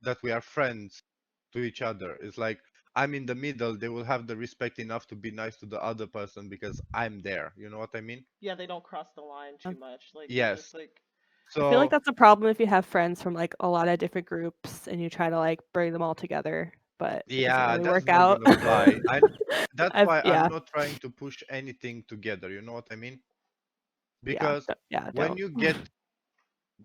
that we are friends to each other. It's like I'm in the middle, they will have the respect enough to be nice to the other person because I'm there. You know what I mean? Yeah, they don't cross the line too much. Like they're just Yes. like, I feel like So that's a problem if you have friends from like a lot of different groups and you try to like bring them all together, but it doesn't yeah, really that's work not out. gonna fly. And that's why I'm Yeah, not trying to push anything together. You know what I mean? yeah, Because yeah, when don't. you get,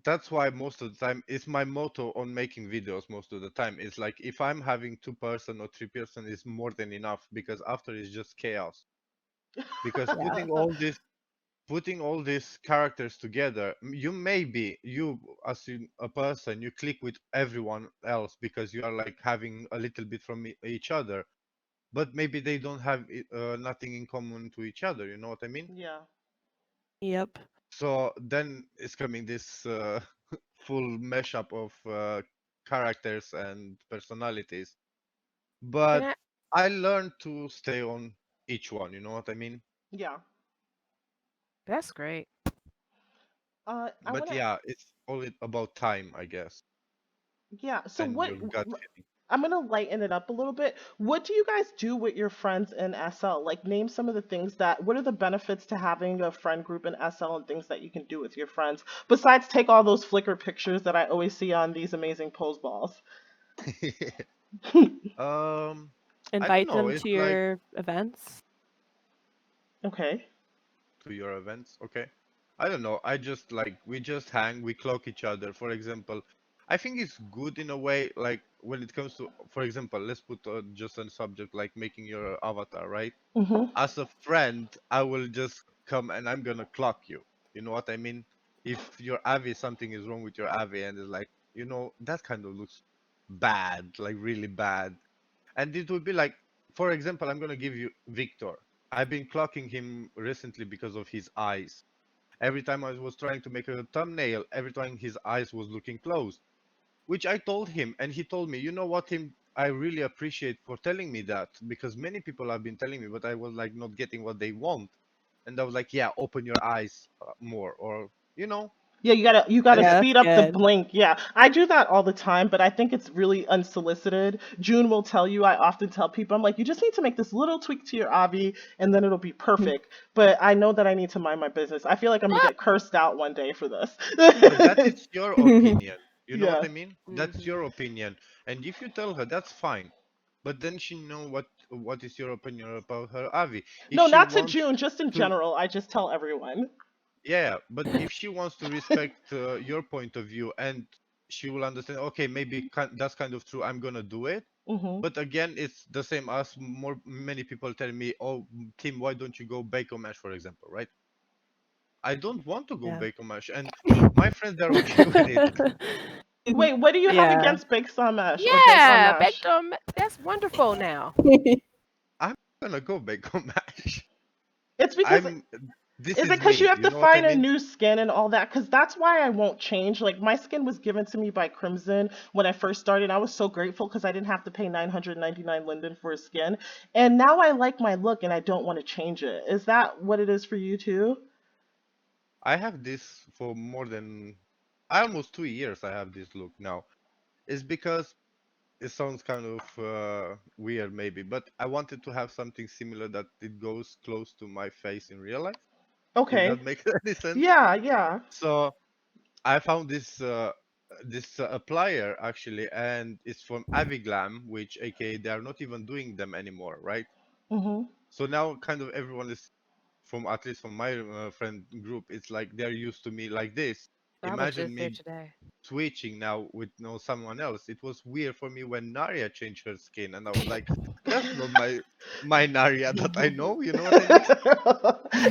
that's why most of the time it's my motto on making videos most of the time. It's like if I'm having 2 person or 3 person is more than enough because after it's just chaos. Because Yeah. putting all these characters together, you may be you as a person, you click with everyone else because you are like having a little bit from each other, but maybe they don't have nothing in common to each other. You know what I mean? yeah, Yep. So then it's coming this full mashup of characters and personalities. Can But I? I learned to stay on each one. You know what I mean? yeah. That's great. I But wanna, yeah, it's all about time, I guess, yeah. So and what? your gut feeling. I'm gonna lighten it up a little bit. What do you guys do with your friends in SL? Like, name some of the things that. What are the benefits to having a friend group in SL and things that you can do with your friends besides take all those Flickr pictures that I always see on these amazing pose balls? Um, I don't Invite know. them to It's like your events. Okay. to your events, okay? I don't know. I just like we just hang, we clock each other. For example, I think it's good in a way, like when it comes to, for example, let's put just a subject like making your avatar, right? Mhm. As a friend, I will just come and I'm gonna clock you. You know what I mean? If your Avi, something is wrong with your Avi, and it's like, that kind of looks bad, like really bad. And it would be like, for example, I'm gonna give you Victor. I've been clocking him recently because of his eyes. Every time I was trying to make a thumbnail, every time his eyes was looking closed, which I told him, and he told me, you know what, Tim, I really appreciate for telling me that because many people have been telling me, but I was like not getting what they want, and I was like, yeah, open your eyes more, or you know, Yeah, you gotta and Yeah, then that's speed up the good. blink. Yeah, I do that all the time, but I think it's really unsolicited. June will tell you. I often tell people, I'm like, you just need to make this little tweak to your Avi, and then it'll be perfect. But I know that I need to mind my business. I feel like I'm gonna Ah! get cursed out one day for this. but that is your opinion. You know what Yeah. I mean? That's Mm-hmm. your opinion, and if you tell her, that's fine. But then she know what is your opinion about her Avi. If No, she not to wants June. Just in to, general. I just tell everyone. yeah, but if she wants to respect your point of view and she will understand, okay, maybe that's kind of true. I'm gonna do it. Mhm. But again, it's the same as many people tell me, oh, Tim, why don't you go bacon mash, for example, right? I don't want to go Yeah. bacon mash, and my friends they're okay with it. Wait, what do you have Yeah. against baked on mash or baked on Yeah, mash? baked on. That's wonderful. Now. I'm gonna go bacon mash. It's because I'm. this Is it is because you me. have You to know what I find a mean? new skin and all that? Because that's why I won't change. Like my skin was given to me by Crimson when I first started. I was so grateful because I didn't have to pay 999 linden for a skin, and now I like my look and I don't want to change it. Is that what it is for you too? I have this for more than almost 2 years. I have this look now. It's because it sounds kind of weird, maybe, but I wanted to have something similar that it goes close to my face in real life, if Okay. that makes any sense. Yeah, yeah. So I found this applier actually, and it's from Aviglam, which aka they are not even doing them anymore, right? Mhm. So now kind of everyone is from, at least from my friend group, it's like they're used to me like this. I was Imagine just there me today. switching now with no someone else. It was weird for me when Narya changed her skin, and I was like, that's not my Narya that I know. You know what I mean?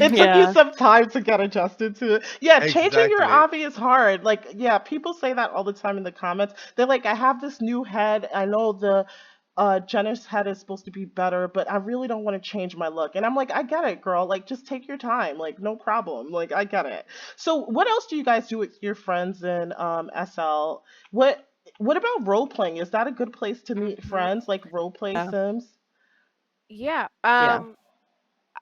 It took you Yeah. some time to get adjusted to it. Yeah, changing your Exactly. hobby is hard. Like, yeah, people say that all the time in the comments. They're like, I have this new head. I know the Jenner's head is supposed to be better, but I really don't want to change my look. And I'm like, I get it, girl. Like, just take your time. Like, no problem. Like, I get it. So, what else do you guys do with your friends in SL? What about role playing? Is that a good place to meet Hmm. friends, like role play Yeah. sims? Yeah. Yeah.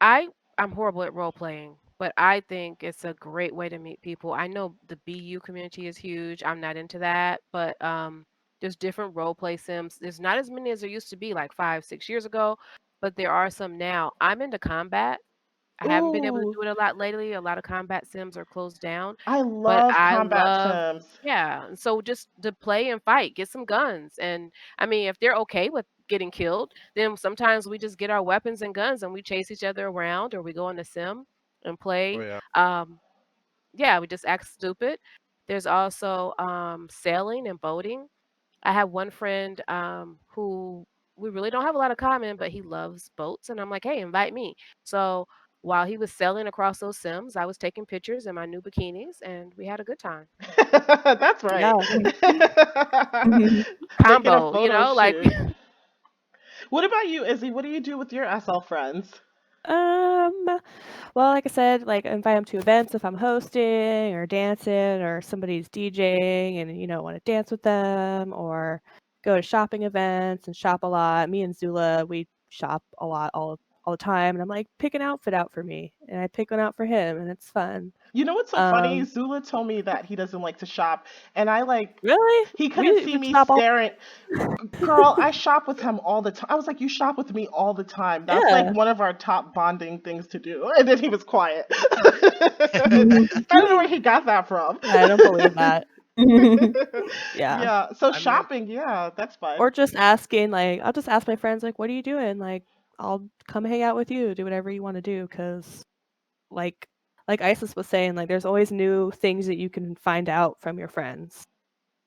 I I'm horrible at role playing, but I think it's a great way to meet people. I know the BU community is huge. I'm not into that, but there's different role play sims. There's not as many as there used to be like 5, 6 years ago, but there are some now. I'm into combat. I haven't been able to Ooh, do it a lot lately. A lot of combat sims are closed down, I but love I combat love, sims. yeah. And so just to play and fight, get some guns. And I mean, if they're okay with getting killed, then sometimes we just get our weapons and guns and we chase each other around or we go in the sim and Oh play. yeah. Um, yeah, we just act stupid. There's also sailing and boating. I have one friend who we really don't have a lot of common, but he loves boats. And I'm like, hey, invite me. So while he was sailing across those sims, I was taking pictures in my new bikinis and we had a good time. That's right. Yeah. Making a Combo, photo like shoot. What about you, Izzy? What do you do with your SL friends? Um, well, like I said, like invite them to events if I'm hosting or dancing or somebody's DJing and want to dance with them or go to shopping events and shop a lot. Me and Zula, we shop a lot all the time and I'm like, pick an outfit out for me and I pick one out for him and it's fun. You know what's so funny? Um, Zula told me that he doesn't like to shop, and I like really? he couldn't We see would me shop all staring. Girl, I shop with him all the time. I was like, you shop with me all the time. That's like yeah. one of our top bonding things to do. And then he was quiet. I don't know where he got that from. I don't believe that. Yeah. Yeah, so I mean, shopping, yeah, that's fun. Or just asking, like, I'll just ask my friends, like, "What are you doing?" Like, I'll come hang out with you, do whatever you want to do, because, like, Isis was saying, like, there's always new things that you can find out from your friends,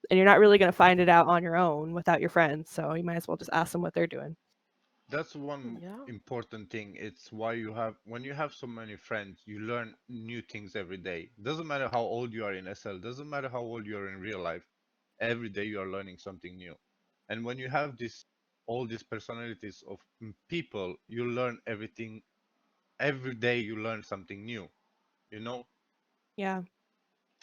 and you're not really gonna find it out on your own without your friends. So you might as well just ask them what they're doing. that's one yeah. important thing. It's why you have, when you have so many friends, you learn new things every day. Doesn't matter how old you are in SL, doesn't matter how old you are in real life. Every day you are learning something new. And when you have this, all these personalities of people, you learn everything. Every day you learn something new, you know? Yeah.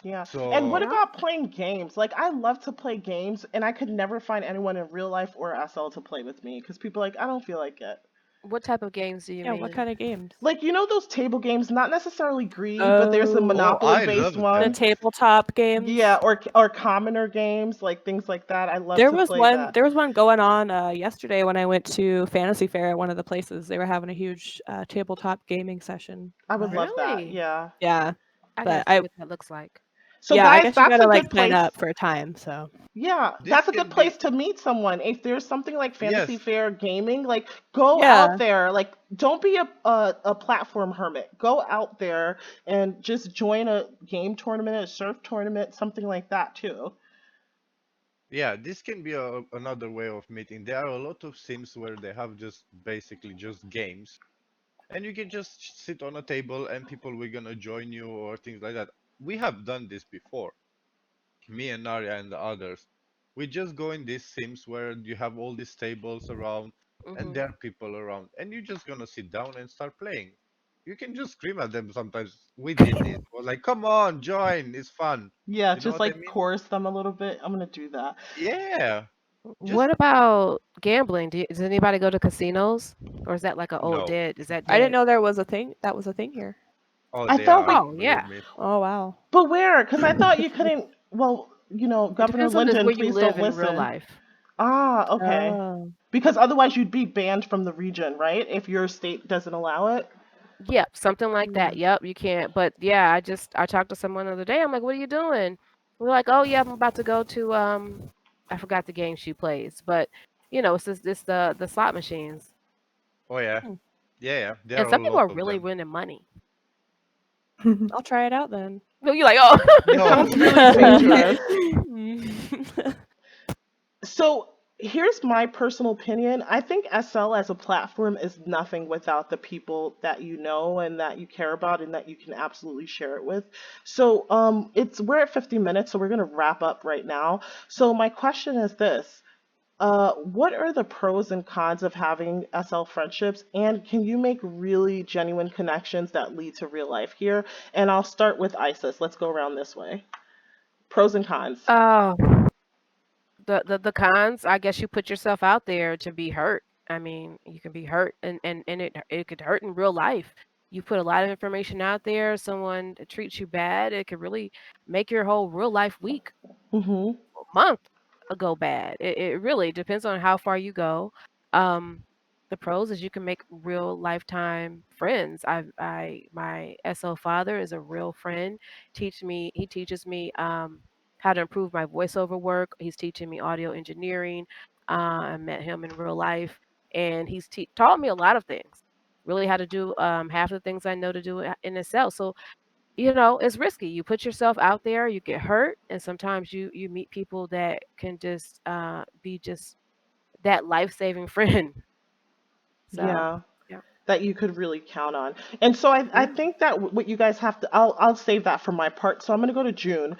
Yeah. And what So Yeah. about playing games? Like, I love to play games, and I could never find anyone in real life or SL to play with me because people are like, I don't feel like it. What type of games do you Yeah. What mean? kind of games? Like, those table games, not necessarily Greed, but there's the Oh, oh, Monopoly I based love the them. ones. tabletop Yeah, games. or commoner games, like things like that. I love to play that. There was one going on yesterday when I went to Fantasy Fair at one of the places. They were having a huge tabletop gaming session. I would But love that. Really? Yeah. yeah, I but gotta see what that looks like. So yeah, I guys, guess you that's a gotta like good sign place. up for a time. So Yeah, This that's a good can be, place to meet someone. If there's something like Fantasy yes, Fair gaming, like go out yeah, there. Like don't be a platform hermit. Go out there and just join a game tournament, a surf tournament, something like that too. yeah, this can be another way of meeting. There are a lot of sims where they have just basically just games, and you can just sit on a table and people will gonna join you or things like that. We have done this before, me and Narya and the others. We just go in these sims where you have all these tables around and Hmm. there are people around, and you're just gonna sit down and start playing. you can just scream at them sometimes. We did this. We're like, come on, join. It's fun. Yeah, You know just what I like mean? chorus them a little bit. I'm gonna do that. Yeah. Just What about gambling? Does anybody go to casinos, or is that like an old no. dead? Is that I didn't dead? know there was a thing. That was a thing here. Oh, I they thought are. we, Oh Believe yeah. me. Oh wow. but where? Because I thought you couldn't. Well, It Governor depends on this Linden, where you please don't live in real listen. life. Ah, okay. Oh. Because otherwise you'd be banned from the region, right? If your state doesn't allow it. Yep, something like that. Mm. Yep, you can't. But yeah, I talked to someone the other day. I'm like, "What are you doing?" We're like, "Oh yeah, I'm about to go to I forgot the game she plays, but it's the slot machines, Oh yeah. Hmm. Yeah. There and are some a people lot are of really them. winning money. I'll try it out then. No, you're like, oh, It No. sounds really dangerous. Mm. So here's my personal opinion. I think SL as a platform is nothing without the people that you know and that you care about and that you can absolutely share it with. So we're at 50 minutes, so we're gonna wrap up right now. So my question is this. What are the pros and cons of having SL friendships, and can you make really genuine connections that lead to real life here? And I'll start with Isis. Let's go around this way. Pros and cons. oh, the cons. I guess you put yourself out there to be hurt. I mean, you can be hurt, and it could hurt in real life. You put a lot of information out there. Someone treats you bad. It could really make your whole real life week, Mm-hmm. month go bad. It really depends on how far you go. Um, the pros is you can make real lifetime friends. My SO father is a real friend. He teaches me how to improve my voiceover work. He's teaching me audio engineering. I met him in real life, and taught me a lot of things. Really, how to do half the things I know to do in itself. So it's risky. You put yourself out there, you get hurt, and sometimes you meet people that can just be just that life-saving friend. So, Yeah. yeah. That you could really count on. And so I Yeah. think that what you guys have to, I'll save that for my part. So I'm going to go to June.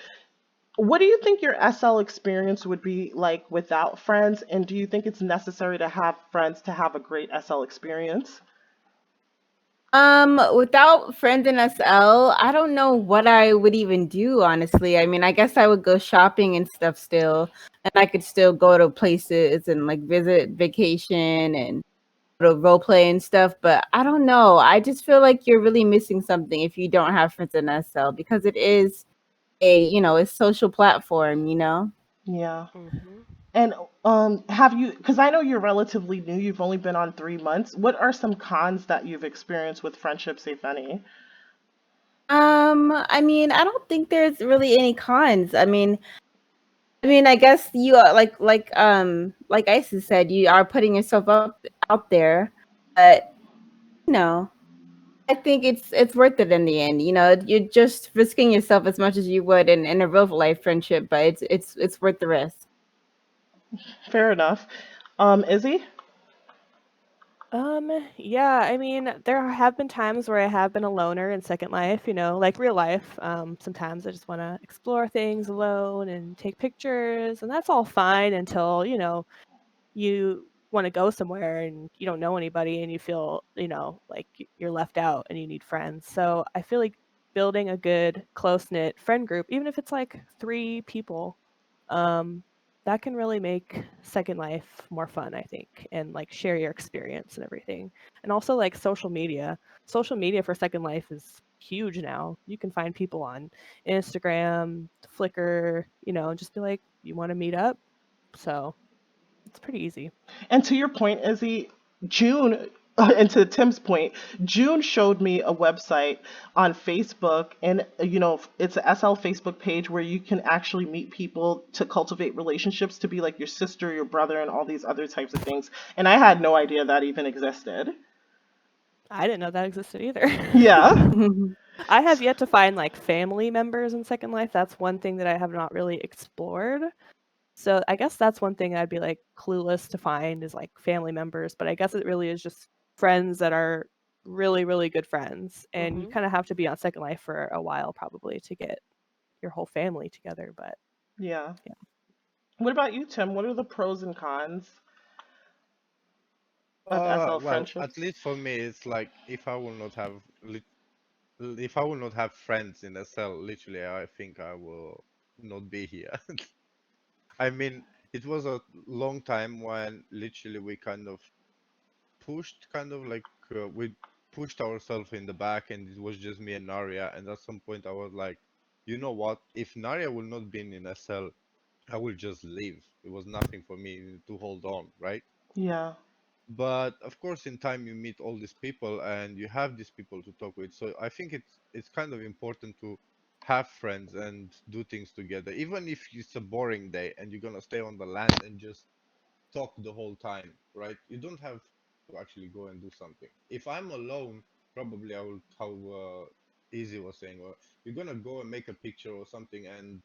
What do you think your SL experience would be like without friends? And do you think it's necessary to have friends to have a great SL experience? Without friends in SL, I don't know what I would even do, honestly. I mean, I guess I would go shopping and stuff still, and I could still go to places and like visit vacation and go to role play and stuff, but I don't know. I just feel like you're really missing something if you don't have friends in SL because it is a social platform, you know? Yeah. Hmm. And have you, because I know you're relatively new, you've only been on 3 months. What are some cons that you've experienced with friendships, if any? I mean, I don't think there's really any cons. I mean, I guess you are like Isis said, you are putting yourself up out there, but no, I think it's worth it in the end. You know, you're just risking yourself as much as you would in a real life friendship, but it's worth the risk. Fair enough. Izzy? Yeah, I mean, there have been times where I have been a loner in Second Life, like real life. Sometimes I just want to explore things alone and take pictures, and that's all fine until, you want to go somewhere and you don't know anybody and you feel, like you're left out and you need friends. So I feel like building a good, close-knit friend group, even if it's like 3 people, um, that can really make Second Life more fun, I think, and like share your experience and everything. And also like social media. Social media for Second Life is huge now. You can find people on Instagram, Flickr, and just be like, you want to meet up? So it's pretty easy. And to your point, Izzy, June, and to Tim's point, June showed me a website on Facebook, and it's a SL Facebook page where you can actually meet people to cultivate relationships to be like your sister, your brother, and all these other types of things. And I had no idea that even existed. I didn't know that existed either. Yeah. I have yet to find like family members in Second Life. That's one thing that I have not really explored. So I guess that's one thing I'd be like clueless to find is like family members, but I guess it really is just friends that are really, really good friends. And you Hmm. kind of have to be on Second Life for a while probably to get your whole family together. But Yeah. yeah. What about you, Tim? What are the pros and cons? of SL Well, at friendships? least for me, it's like if I will not have friends in SL, literally, I think I will not be here. I mean, it was a long time when literally we kind of we pushed ourselves in the back, and it was just me and Naria. And at some point, I was like, you know what? If Naria will not be in SL, I will just leave. It was nothing for me to hold on, right? Yeah, But of course, in time, you meet all these people, and you have these people to talk with. So I think it's kind of important to have friends and do things together, even if it's a boring day and you're gonna stay on the land and just talk the whole time, right? You don't have to actually go and do something. If I'm alone, probably I will, how Easy was saying, well, you're gonna go and make a picture or something, and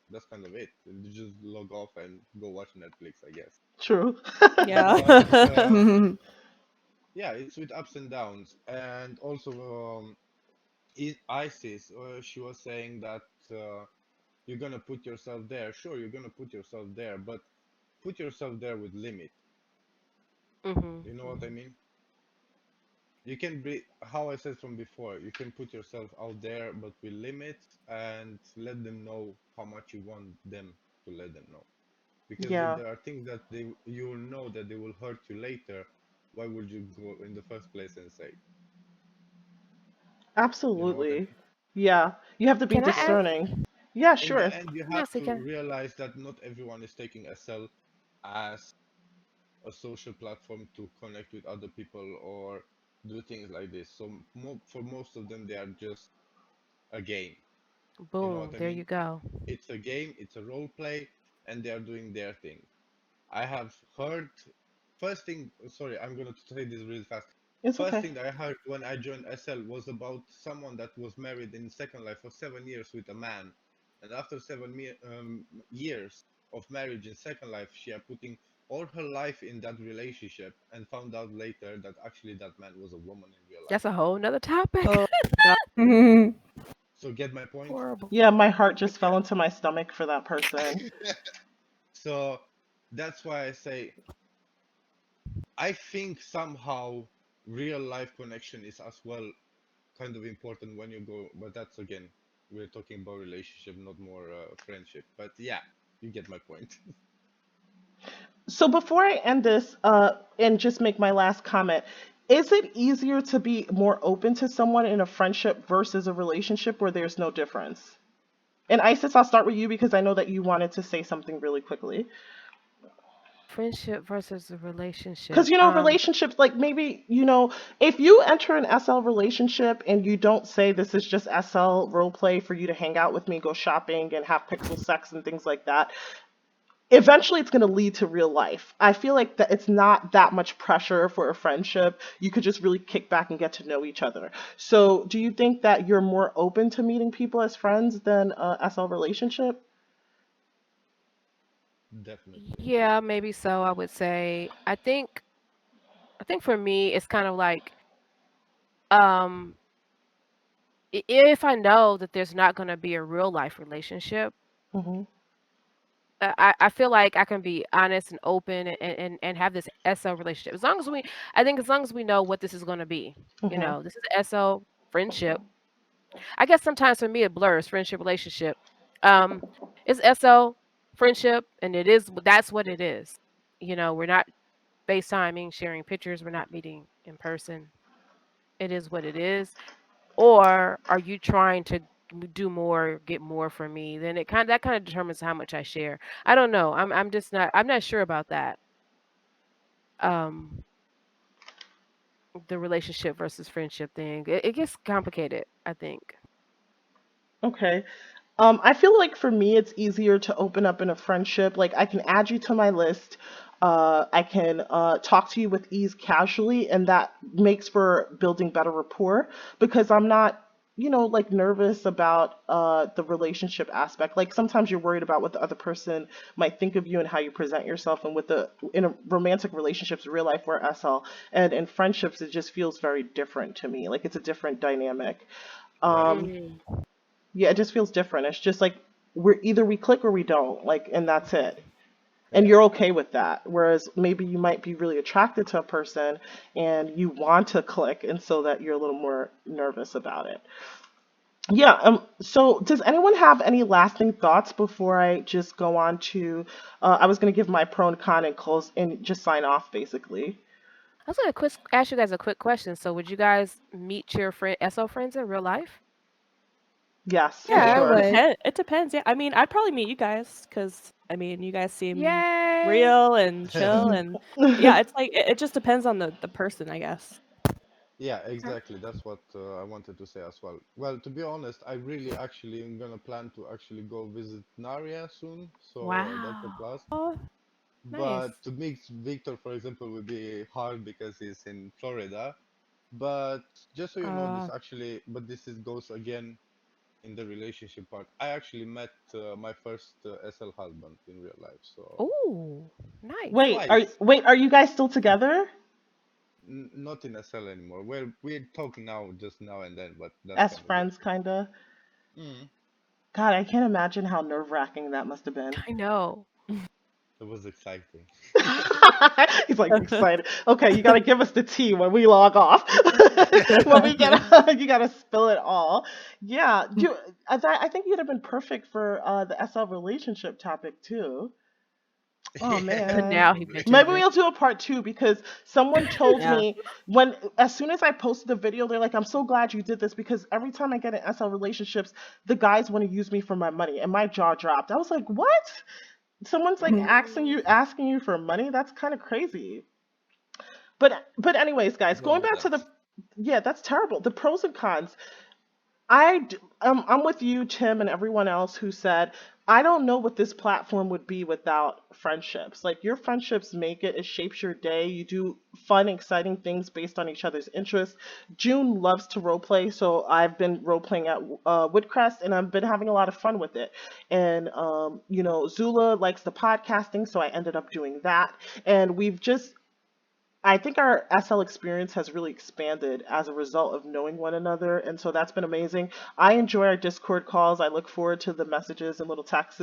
that's kind of it. You just log off and go watch Netflix, I guess. true. Yeah. But yeah, it's with ups and downs. And also, Isis, she was saying that you're gonna put yourself there. Sure, you're gonna put yourself there, but put yourself there with limit. Mhm. You know what I Mhm. mean? You can be, how I said from before, you can put yourself out there, but with limits, and let them know how much you want them to let them know. Because if Yeah, there are things that you will know that they will hurt you later, why would you go in the first place and say? You know what I absolutely. mean? Yeah, you have to be Can I ask? discerning. Yeah, In the sure. end, you have Nancy, to can realize that not everyone is taking SL as a social platform to connect with other people or do things like this. So for most of them, they are just a game. You know boom, what I there mean? you go. It's a game, it's a role play, and they are doing their thing. I have heard, first thing, sorry, I'm going to say this really fast. It's First okay. thing that I heard when I joined SL was about someone that was married in Second Life for 7 years with a man. And after 7 years of marriage in Second Life, she are putting all her life in that relationship and found out later that actually that man was a woman in real life. That's a whole nother topic. Oh God. So get my point? Horrible. Yeah, my heart just Yeah. fell into my stomach for that person. So that's why I say I think somehow real life connection is as well kind of important when you go, but that's again, we're talking about relationship, not more friendship. But yeah, you get my point. So before I end this, and just make my last comment, is it easier to be more open to someone in a friendship versus a relationship where there's no difference? And Isis, I'll start with you because I know that you wanted to say something really quickly. Friendship versus a relationship. Because, relationships, like maybe, if you enter an SL relationship and you don't say this is just SL role play for you to hang out with me, go shopping, and have pixel sex and things like that, eventually it's going to lead to real life. I feel like that it's not that much pressure for a friendship. You could just really kick back and get to know each other. So, do you think that you're more open to meeting people as friends than a SL relationship? Definitely. Yeah, maybe so, I would say. I think for me it's kind of like um if I know that there's not going to be a real life relationship, Hmm. I feel like I can be honest and open and have this SO relationship. I think as long as we know what this is going to be, Hmm. this is a SO friendship. I guess sometimes for me it blurs friendship relationship. Um, it's SO friendship, and that's what it is. We're not FaceTiming, sharing pictures. We're not meeting in person. It is what it is. Or are you trying to do more, get more from me? Then that kind of determines how much I share. I don't know. I'm not sure about that. Um, the relationship versus friendship thing. It gets complicated, I think. Okay. I feel like for me, it's easier to open up in a friendship. Like, I can add you to my list. I can talk to you with ease casually, and that makes for building better rapport because I'm not, like nervous about the relationship aspect. Like, sometimes you're worried about what the other person might think of you and how you present yourself. And in a romantic relationships, real life, we're SL. And in friendships, it just feels very different to me. Like, it's a different dynamic. Right. Um, Mm. yeah, it just feels different. It's just like we click or we don't, like, and that's it. and you're okay with that. Whereas maybe you might be really attracted to a person and you want to click, and so that you're a little more nervous about it. Yeah, so does anyone have any lasting thoughts before I just go on to, I was going to give my pro and con and close and just sign off basically. I was gonna ask you guys a quick question. So, would you guys meet your SO friends in real life? Yes, for Yeah, I It sure. would. depends. It depends. Yeah, I mean, I'd probably meet you guys because I mean, you guys seem Yay! real and chill, and yeah, it's like it just depends on the person, I guess. Yeah, exactly. That's what I wanted to say as well. Well, to be honest, I really actually am gonna plan to actually go visit Naria soon, so that's a Wow. plus. Oh, nice. But to meet Victor, for example, would be hard because he's in Florida. But just so you know, Uh, this actually, but this is goes again in the relationship part. I actually met my first SL husband in real life, so Ooh, nice. twice. Are you guys still together Not in SL anymore. We're talking now, just now and then, but that's as kind of it. friends, kinda? Mm, God, I can't imagine how nerve-wracking that must have been. I know. it was exciting. He's like excited. Okay, you gotta give us the tea when we log off. When we get, you gotta spill it all. Yeah, I think you'd have been perfect for the SL relationship topic too. Oh Yeah, man. Now he probably. mentions Maybe it. we'll do a part two because someone told yeah. me when as soon as I posted the video, they're like, I'm so glad you did this because every time I get in SL relationships, the guys want to use me for my money. And my jaw dropped. I was like, what? Someone's like asking you for money? That's kind of crazy. But anyways, guys, None going of back to that. the yeah, that's terrible. The pros and cons. I'm with you, Tim, and everyone else who said, I don't know what this platform would be without friendships. Like, your friendships make it, it shapes your day. You do fun, exciting things based on each other's interests. June loves to role play, so I've been role playing at Woodcrest, and I've been having a lot of fun with it. And, Zula likes the podcasting, so I ended up doing that. And I think our SL experience has really expanded as a result of knowing one another, and so that's been amazing. I enjoy our Discord calls. I look forward to the messages and little texts.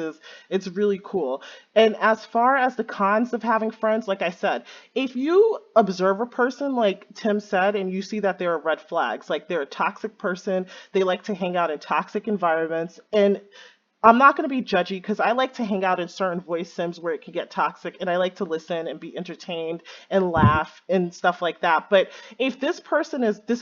It's really cool. And as far as the cons of having friends, like I said, if you observe a person, like Tim said, and you see that there are red flags, like they're a toxic person, they like to hang out in toxic environments, and I'm not going to be judgy because I like to hang out in certain voice sims where it can get toxic and I like to listen and be entertained and laugh and stuff like that. But if this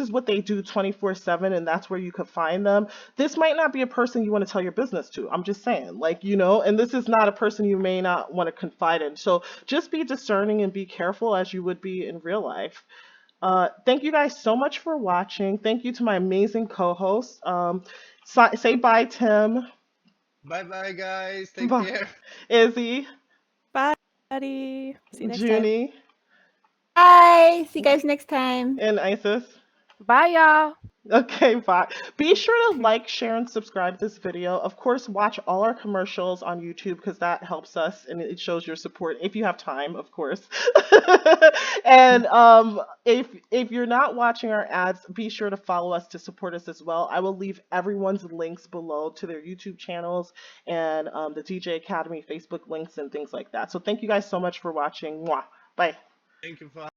is what they do 24/7 and that's where you could find them, this might not be a person you want to tell your business to. I'm just saying, like, and this is not a person you may not want to confide in. So just be discerning and be careful as you would be in real life. Thank you guys so much for watching. Thank you to my amazing co-hosts. Say bye, Tim. Bye bye, guys. Take Bye, care. Izzy, Bye, buddy. See you next time. Junie, Bye. See you guys next time. and Isis. Bye, y'all. Okay, bye. Be sure to like, share, and subscribe to this video. Of course, watch all our commercials on YouTube because that helps us and it shows your support if you have time, of course. And if you're not watching our ads, be sure to follow us to support us as well. I will leave everyone's links below to their YouTube channels and the DJ Academy Facebook links and things like that. So thank you guys so much for watching. Mwah. Bye. Thank you for